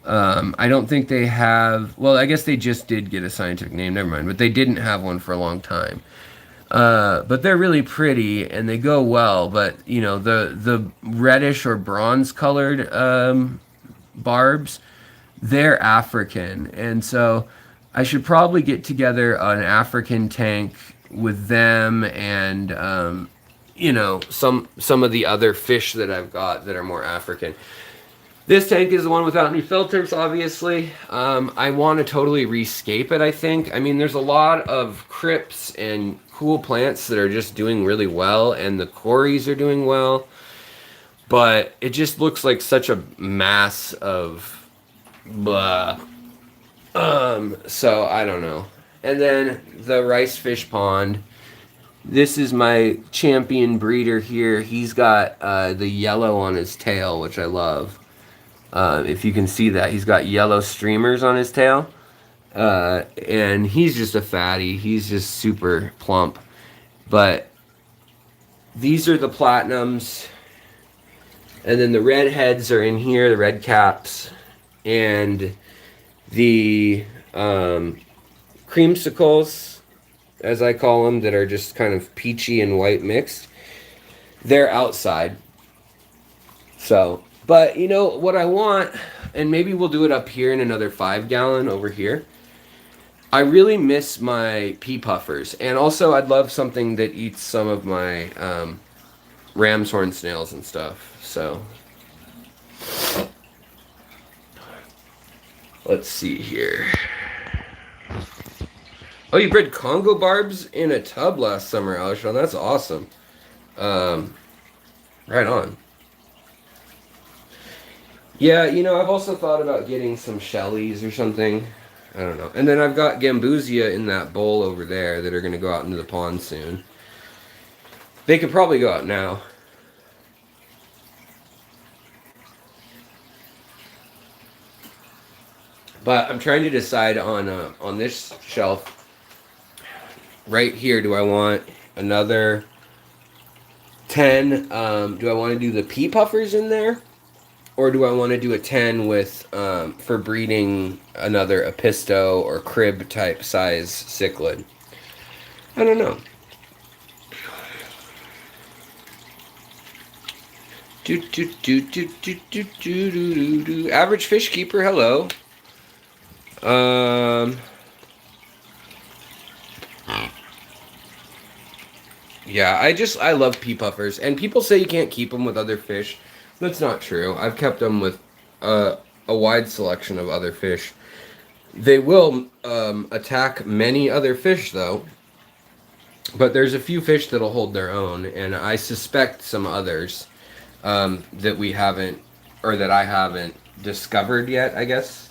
I don't think they have. Well, I guess they just did get a scientific name. Never mind. But they didn't have one for a long time. But they're really pretty and they go well. But you know the reddish or bronze colored barbs, they're African, and so I should probably get together an African tank with them and you know some of the other fish that I've got that are more African. This tank is the one without any filters, obviously. I want to totally rescape it, I think. I mean, there's a lot of crypts and cool plants that are just doing really well, and the cories are doing well. But it just looks like such a mass of blah. So I don't know. And then the rice fish pond. This is my champion breeder here. He's got the yellow on his tail, which I love. If you can see that, he's got yellow streamers on his tail. And he's just a fatty. He's just super plump. But these are the platinums. And then the red heads are in here, the red caps. And the creamsicles, as I call them, that are just kind of peachy and white mixed, they're outside. So, but you know what I want, and maybe we'll do it up here in another 5-gallon over here. I really miss my pea puffers, and also I'd love something that eats some of my ram's horn snails and stuff. So let's see here. Oh, you bred Congo barbs in a tub last summer, Alshon. That's awesome. Right on. Yeah, you know, I've also thought about getting some Shelleys or something. I don't know. And then I've got Gambusia in that bowl over there that are going to go out into the pond soon. They could probably go out now. But I'm trying to decide on this shelf right here. Do I want another 10? Do I want to do the pea puffers in there? Or do I want to do a 10 with, for breeding another Apisto or crib type size cichlid? I don't know. Average fish keeper, hello. Yeah, I love pea puffers. And people say you can't keep them with other fish. That's not true. I've kept them with a wide selection of other fish. They will attack many other fish, though. But there's a few fish that'll hold their own, and I suspect some others that we haven't, or that I haven't discovered yet, I guess.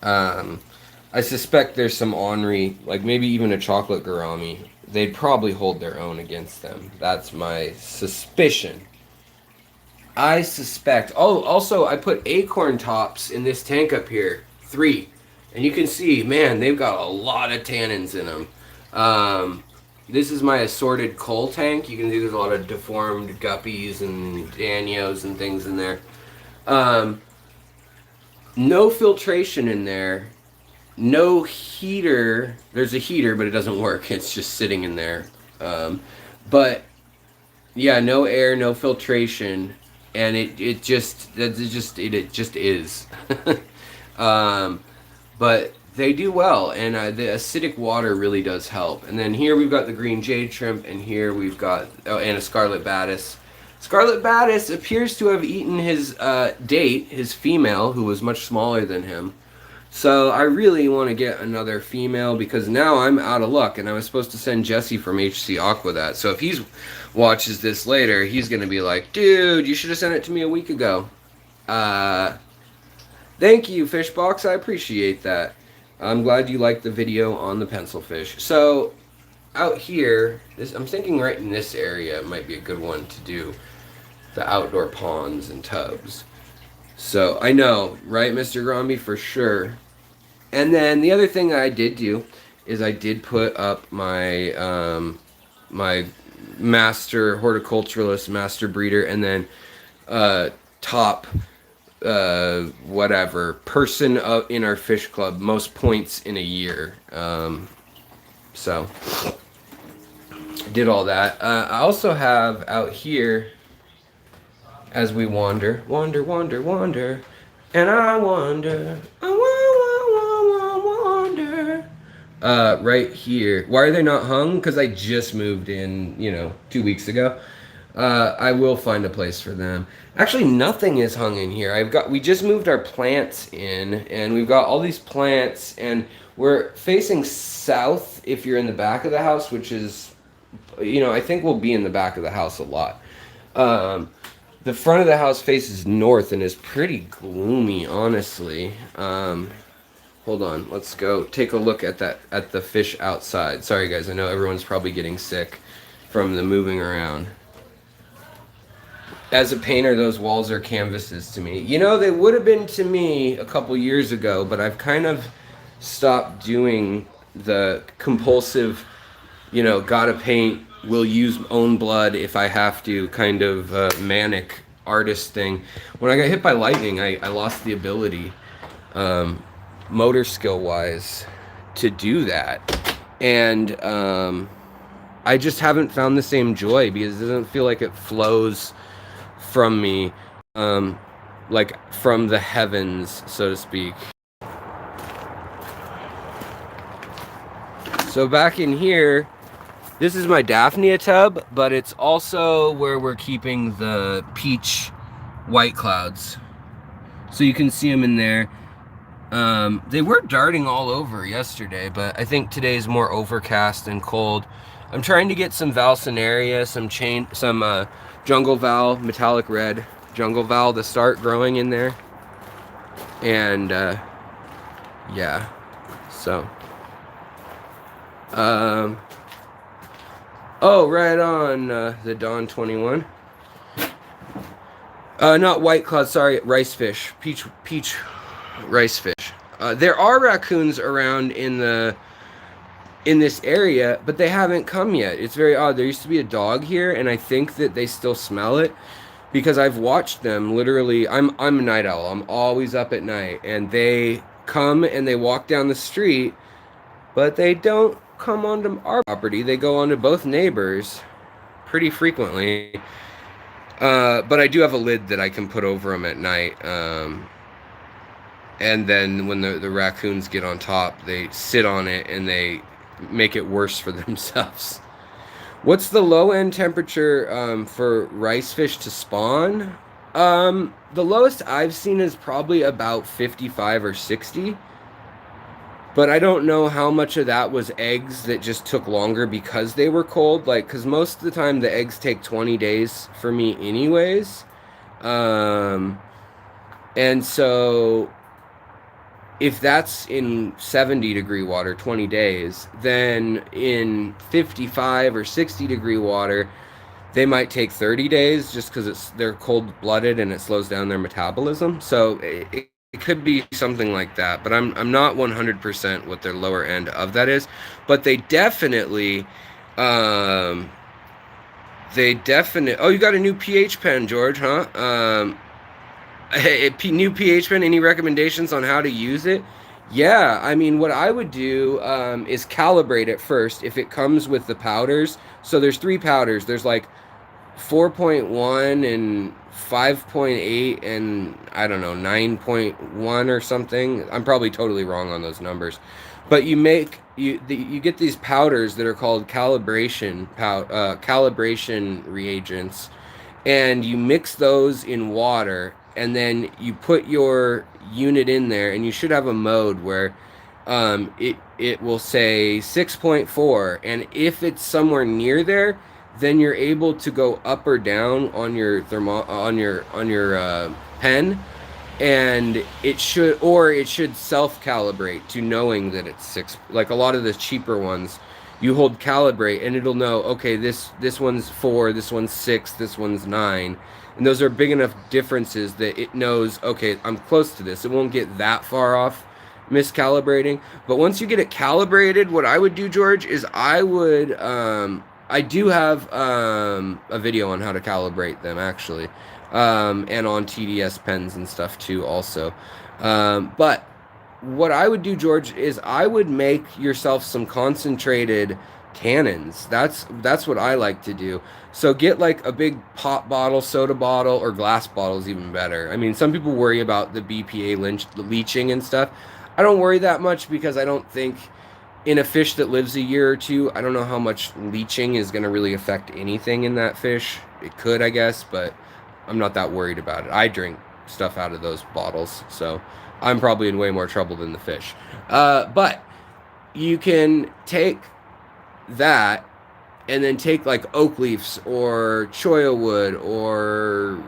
I suspect there's some ornery, like maybe even a chocolate gourami. They'd probably hold their own against them. That's my suspicion. I suspect. Oh, also, I put acorn tops in this tank up here. 3. And you can see, man, they've got a lot of tannins in them. This is my assorted coal tank. You can see there's a lot of deformed guppies and danios and things in there. No filtration in there. No heater. There's a heater, but it doesn't work. It's just sitting in there. But, yeah, no air, no filtration. And it just is. But they do well, and the acidic water really does help. And then here we've got the green jade shrimp, and here we've got and a scarlet batis. Scarlet Batis appears to have eaten his date, his female, who was much smaller than him. So I really want to get another female because now I'm out of luck, and I was supposed to send Jesse from HC Aqua that. So if he watches this later, he's going to be like, dude, you should have sent it to me a week ago. Thank you, Fishbox. I appreciate that. I'm glad you liked the video on the pencil fish. So out here, I'm thinking right in this area might be a good one to do the outdoor ponds and tubs. So I know, right, Mr. Gromby, for sure. And then the other thing I did do is I did put up my my master horticulturalist, master breeder, and then top whatever person in our fish club, most points in a year. So did all that. I also have out here, as we wander, and I wander, wander. Right here. Why are they not hung? Because I just moved in, 2 weeks ago. I will find a place for them. Actually, nothing is hung in here. We just moved our plants in, and we've got all these plants, and we're facing south if you're in the back of the house, which is, I think we'll be in the back of the house a lot. The front of the house faces north and is pretty gloomy, honestly. Hold on, let's go take a look at the fish outside. Sorry guys, I know everyone's probably getting sick from the moving around. As a painter, those walls are canvases to me. They would have been to me a couple years ago, but I've kind of stopped doing the compulsive, gotta paint, will use own blood if I have to, kind of manic artist thing. When I got hit by lightning, I lost the ability, motor skill wise, to do that. And I just haven't found the same joy because it doesn't feel like it flows from me, like from the heavens, so to speak. So back in here, this is my Daphnia tub, but it's also where we're keeping the peach white clouds. So you can see them in there. They were darting all over yesterday, but I think today's more overcast and cold. I'm trying to get some Valsinaria, some jungle val, metallic red jungle val to start growing in there. And yeah, so oh, right on, the Dawn 21. Not white cloud, sorry, rice fish, peach rice fish. There are raccoons around in this area, but they haven't come yet. It's very odd. There used to be a dog here, and I think that they still smell it because I've watched them literally. I'm a night owl. I'm always up at night, and they come and they walk down the street, but they don't come onto our property. They go onto both neighbors pretty frequently. But I do have a lid that I can put over them at night. And then when the raccoons get on top, they sit on it and they make it worse for themselves. What's the low end temperature for rice fish to spawn? The lowest I've seen is probably about 55 or 60. But I don't know how much of that was eggs that just took longer because they were cold. Because most of the time the eggs take 20 days for me anyways. And so if that's in 70 degree water, 20 days, then in 55 or 60 degree water, they might take 30 days just because they're cold-blooded and it slows down their metabolism. So it could be something like that, but I'm not 100% what their lower end of that is. But they definitely, oh, you got a new pH pen, George, huh? New pH pen, any recommendations on how to use it? Yeah, I mean, what I would do is calibrate it first if it comes with the powders. So there's 3 powders. There's like 4.1 and 5.8 and I don't know, 9.1 or something. I'm probably totally wrong on those numbers. But you get these powders that are called calibration reagents. and you mix those in water, and then you put your unit in there, and you should have a mode where it will say 6.4, and if it's somewhere near there, then you're able to go up or down on your pen, and it should self calibrate to knowing that it's 6. Like a lot of the cheaper ones, you hold calibrate and it'll know, okay, this one's 4, this one's 6, this one's 9, and those are big enough differences that it knows, okay, I'm close to this. It won't get that far off miscalibrating. But once you get it calibrated, what I would do, George, is I do have a video on how to calibrate them, actually, and on TDS pens and stuff too also. But what I would do, George, is I would make yourself some concentrated tannins. That's what I like to do. So get like a big pop bottle, soda bottle, or glass bottle is even better. I mean, some people worry about the BPA leaching and stuff. I don't worry that much because I don't think in a fish that lives a year or two, I don't know how much leaching is going to really affect anything in that fish. It could, I guess, but I'm not that worried about it. I drink stuff out of those bottles, so I'm probably in way more trouble than the fish. But you can take that and then take like oak leaves or cholla wood or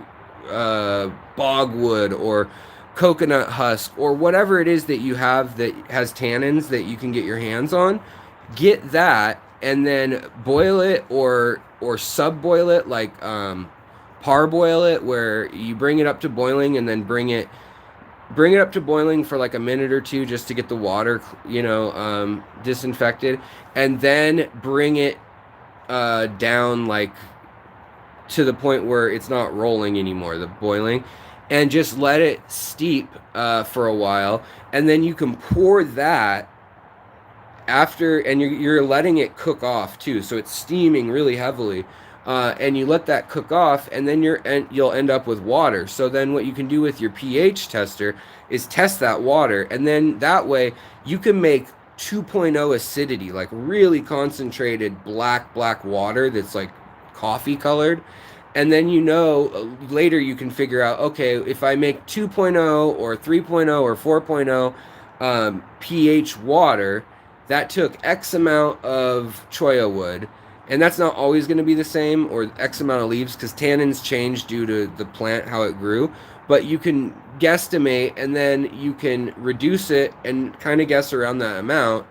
bogwood or coconut husk or whatever it is that you have that has tannins that you can get your hands on. Get that and then boil it or sub boil it, like parboil it, where you bring it up to boiling and then bring it up to boiling for like a minute or two just to get the water, disinfected, and then bring it down like to the point where it's not rolling anymore, the boiling, and just let it steep for a while, and then you can pour that after, and you're letting it cook off too, so it's steaming really heavily, and you let that cook off, and then you'll end up with water. So then what you can do with your pH tester is test that water, and then that way you can make 2.0 acidity, like really concentrated black water that's like coffee colored. And then later you can figure out, okay, if I make 2.0 or 3.0 or 4.0 pH water, that took X amount of cholla wood, and that's not always going to be the same, or X amount of leaves, because tannins change due to the plant, how it grew. But you can guesstimate, and then you can reduce it and kind of guess around that amount.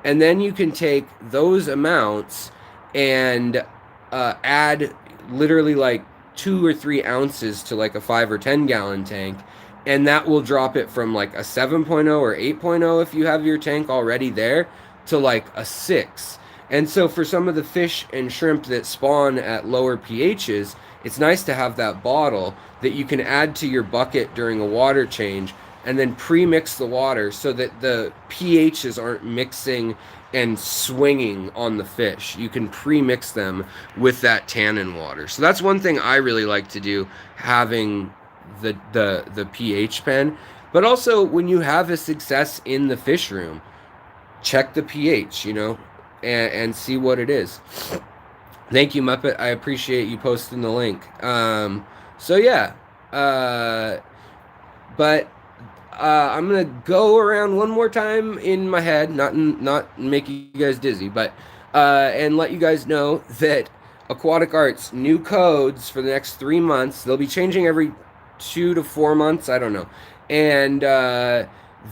And then you can take those amounts and add literally like 2 or 3 ounces to like a 5 or 10 gallon tank, and that will drop it from like a 7.0 or 8.0 if you have your tank already there to like a 6. And so for some of the fish and shrimp that spawn at lower pHs, it's nice to have that bottle that you can add to your bucket during a water change, and then pre-mix the water so that the pHs aren't mixing and swinging on the fish. You can pre-mix them with that tannin water. So that's one thing I really like to do, having the pH pen. But also when you have a success in the fish room, check the pH, and see what it is. Thank you, Muppet. I appreciate you posting the link. So yeah, but I'm gonna go around one more time in my head, not make you guys dizzy, but and let you guys know that Aquatic Arts new codes for the next 3 months. They'll be changing every 2 to 4 months. I don't know, and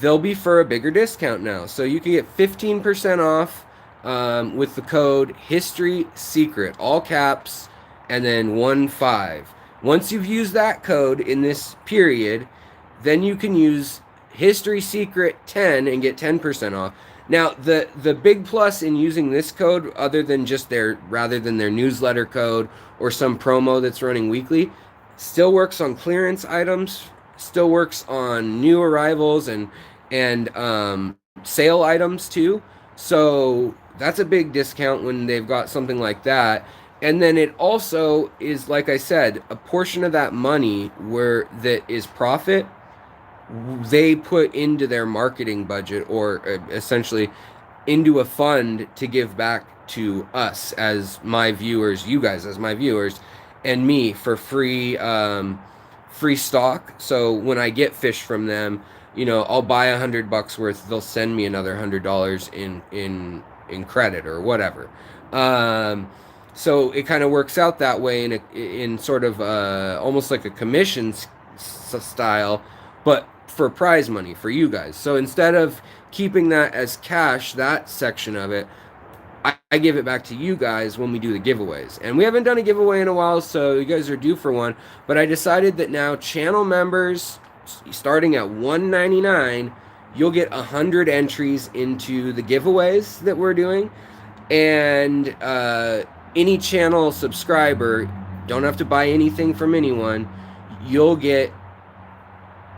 they'll be for a bigger discount now. So you can get 15% off with the code History Secret, all caps, and then 15. Once you've used that code in this period, then you can use History Secret 10 and get 10% off. Now, the big plus in using this code, rather than their newsletter code or some promo that's running weekly, still works on clearance items, still works on new arrivals and sale items too. So that's a big discount when they've got something like that. And then it also is, like I said, a portion of that money that is profit, they put into their marketing budget, or essentially into a fund to give back to us as my viewers, you guys as my viewers. and me for free stock. So when I get fish from them, you know, I'll buy $100 worth. They'll send me another $100 in credit or whatever. Um, so it kind of works out that way in sort of almost like a commission style, but for prize money for you guys. So instead of keeping that as cash, that section of it, I give it back to you guys when we do the giveaways. And we haven't done a giveaway in a while, so you guys are due for one. But I decided that now channel members, starting at $1.99, you'll get 100 entries into the giveaways that we're doing. And any channel subscriber, don't have to buy anything from anyone, you'll get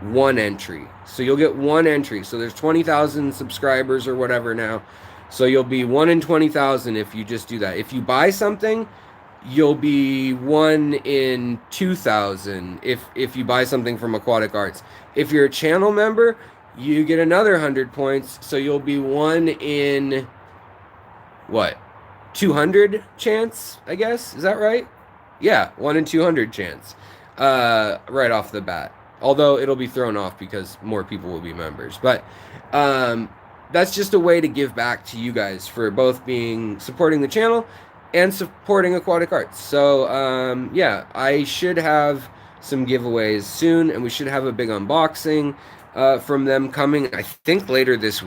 one entry. So you'll get one entry. So there's 20,000 subscribers or whatever now. So you'll be 1 in 20,000 if you just do that. If you buy something, you'll be 1 in 2,000 if you buy something from Aquatic Arts. If you're a channel member, you get another 100 points. So you'll be 1 in, what, 200 chance, I guess? Is that right? Yeah, 1 in 200 chance right off the bat. Although it'll be thrown off because more people will be members. But that's just a way to give back to you guys for both supporting the channel and supporting Aquatic Arts. So yeah, I should have some giveaways soon, and we should have a big unboxing from them coming, I think, later this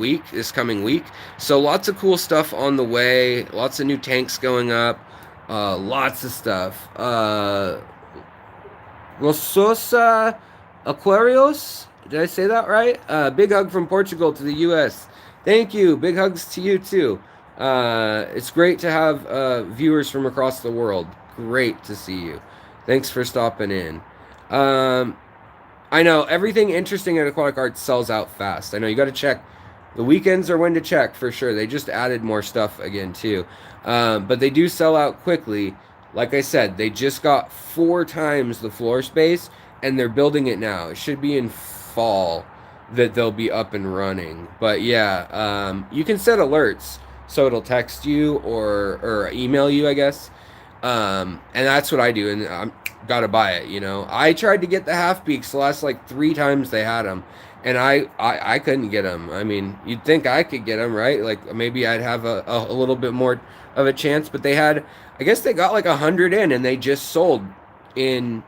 coming week. So lots of cool stuff on the way, lots of new tanks going up, lots of stuff. Rososa Aquarios, did I say that right? Big hug from Portugal to the US. Thank you. Big hugs to you too. It's great to have viewers from across the world. Great to see you. Thanks for stopping in. I know everything interesting at Aquatic Arts sells out fast. I know you got to check. The weekends are when to check for sure. They just added more stuff again too. But they do sell out quickly. Like I said, they just got 4 times the floor space, and they're building it now. It should be in fall that they'll be up and running. But yeah, you can set alerts so it'll text you or email you, I guess. And that's what I do, and I'm gotta buy it, you know. I tried to get the half beaks the last like 3 times they had them, and I couldn't get them. I mean, you'd think I could get them, right? Like maybe I'd have a little bit more of a chance, but they had, I guess they got like 100 in, and they just sold in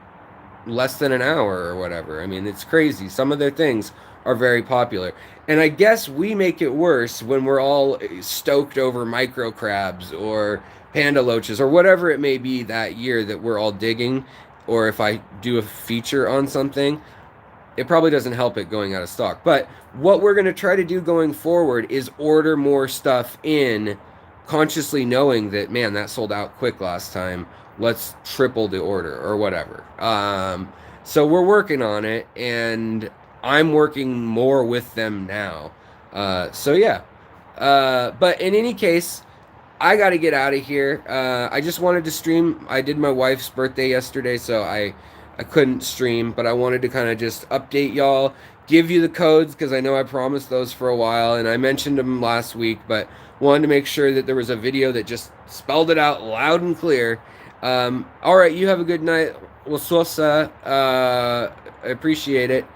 less than an hour or whatever. I mean, it's crazy. Some of their things are very popular. And I guess we make it worse when we're all stoked over micro crabs or panda loaches or whatever it may be that year that we're all digging. Or if I do a feature on something, it probably doesn't help it going out of stock. But what we're going to try to do going forward is order more stuff in, consciously knowing that, man, that sold out quick last time. Let's triple the order or whatever. So we're working on it, and I'm working more with them now. So yeah. But in any case, I got to get out of here. I just wanted to stream. I did my wife's birthday yesterday, so I couldn't stream, but I wanted to kind of just update y'all, give you the codes, because I know I promised those for a while, and I mentioned them last week, but wanted to make sure that there was a video that just spelled it out loud and clear. All right, you have a good night. Wasosa, I appreciate it.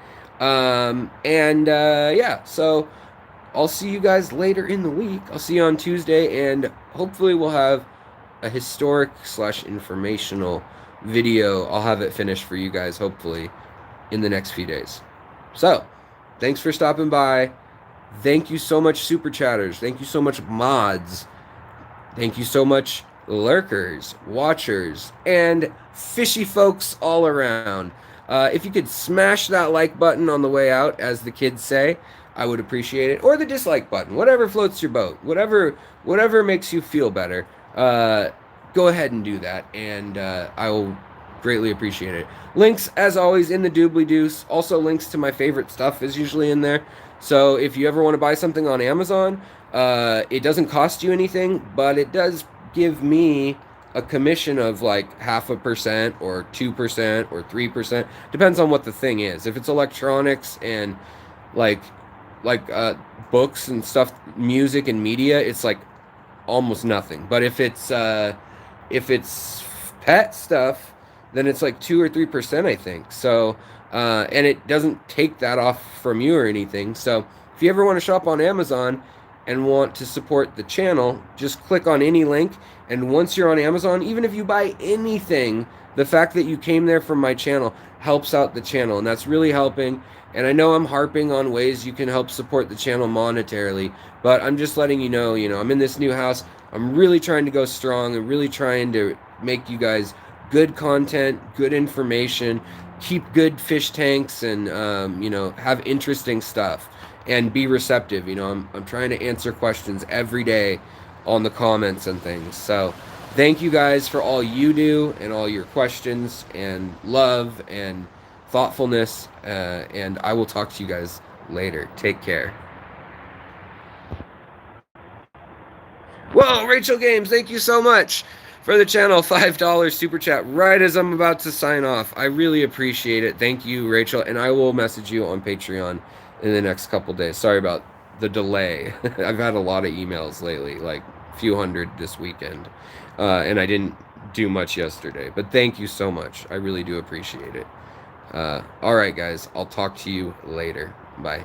Yeah, so I'll see you guys later in the week. I'll see you on Tuesday, and hopefully we'll have a historic / informational video. I'll have it finished for you guys, hopefully, in the next few days. So, thanks for stopping by. Thank you so much, Super Chatters. Thank you so much, mods. Thank you so much, lurkers, watchers, and fishy folks all around. If you could smash that like button on the way out, as the kids say, I would appreciate it. Or the dislike button, whatever floats your boat, whatever makes you feel better. Go ahead and do that, and I will greatly appreciate it. Links, as always, in the doobly-doos. Also, links to my favorite stuff is usually in there. So if you ever want to buy something on Amazon, it doesn't cost you anything, but it does give me a commission of like 0.5% or 2% or 3%. Depends on what the thing is. If it's electronics and like books and stuff, music and media, it's like almost nothing. But if it's pet stuff, then it's like 2 or 3%, I think. So, and it doesn't take that off from you or anything. So if you ever want to shop on Amazon and want to support the channel, just click on any link. And once you're on Amazon, even if you buy anything, the fact that you came there from my channel helps out the channel, and that's really helping. And I know I'm harping on ways you can help support the channel monetarily, but I'm just letting you know, I'm in this new house. I'm really trying to go strong and really trying to make you guys good content, good information, keep good fish tanks, and have interesting stuff and be receptive. I'm trying to answer questions every day on the comments and things. So thank you guys for all you do and all your questions and love and thoughtfulness, and I will talk to you guys later. Take care. Whoa, Rachel Games, thank you so much for the channel. $5 super chat right as I'm about to sign off. I really appreciate it. Thank you, Rachel, and I will message you on Patreon in the next couple days. Sorry about the delay. I've had a lot of emails lately, like a few hundred this weekend, and I didn't do much yesterday, but thank you so much. I really do appreciate it. All right, guys, I'll talk to you later. Bye.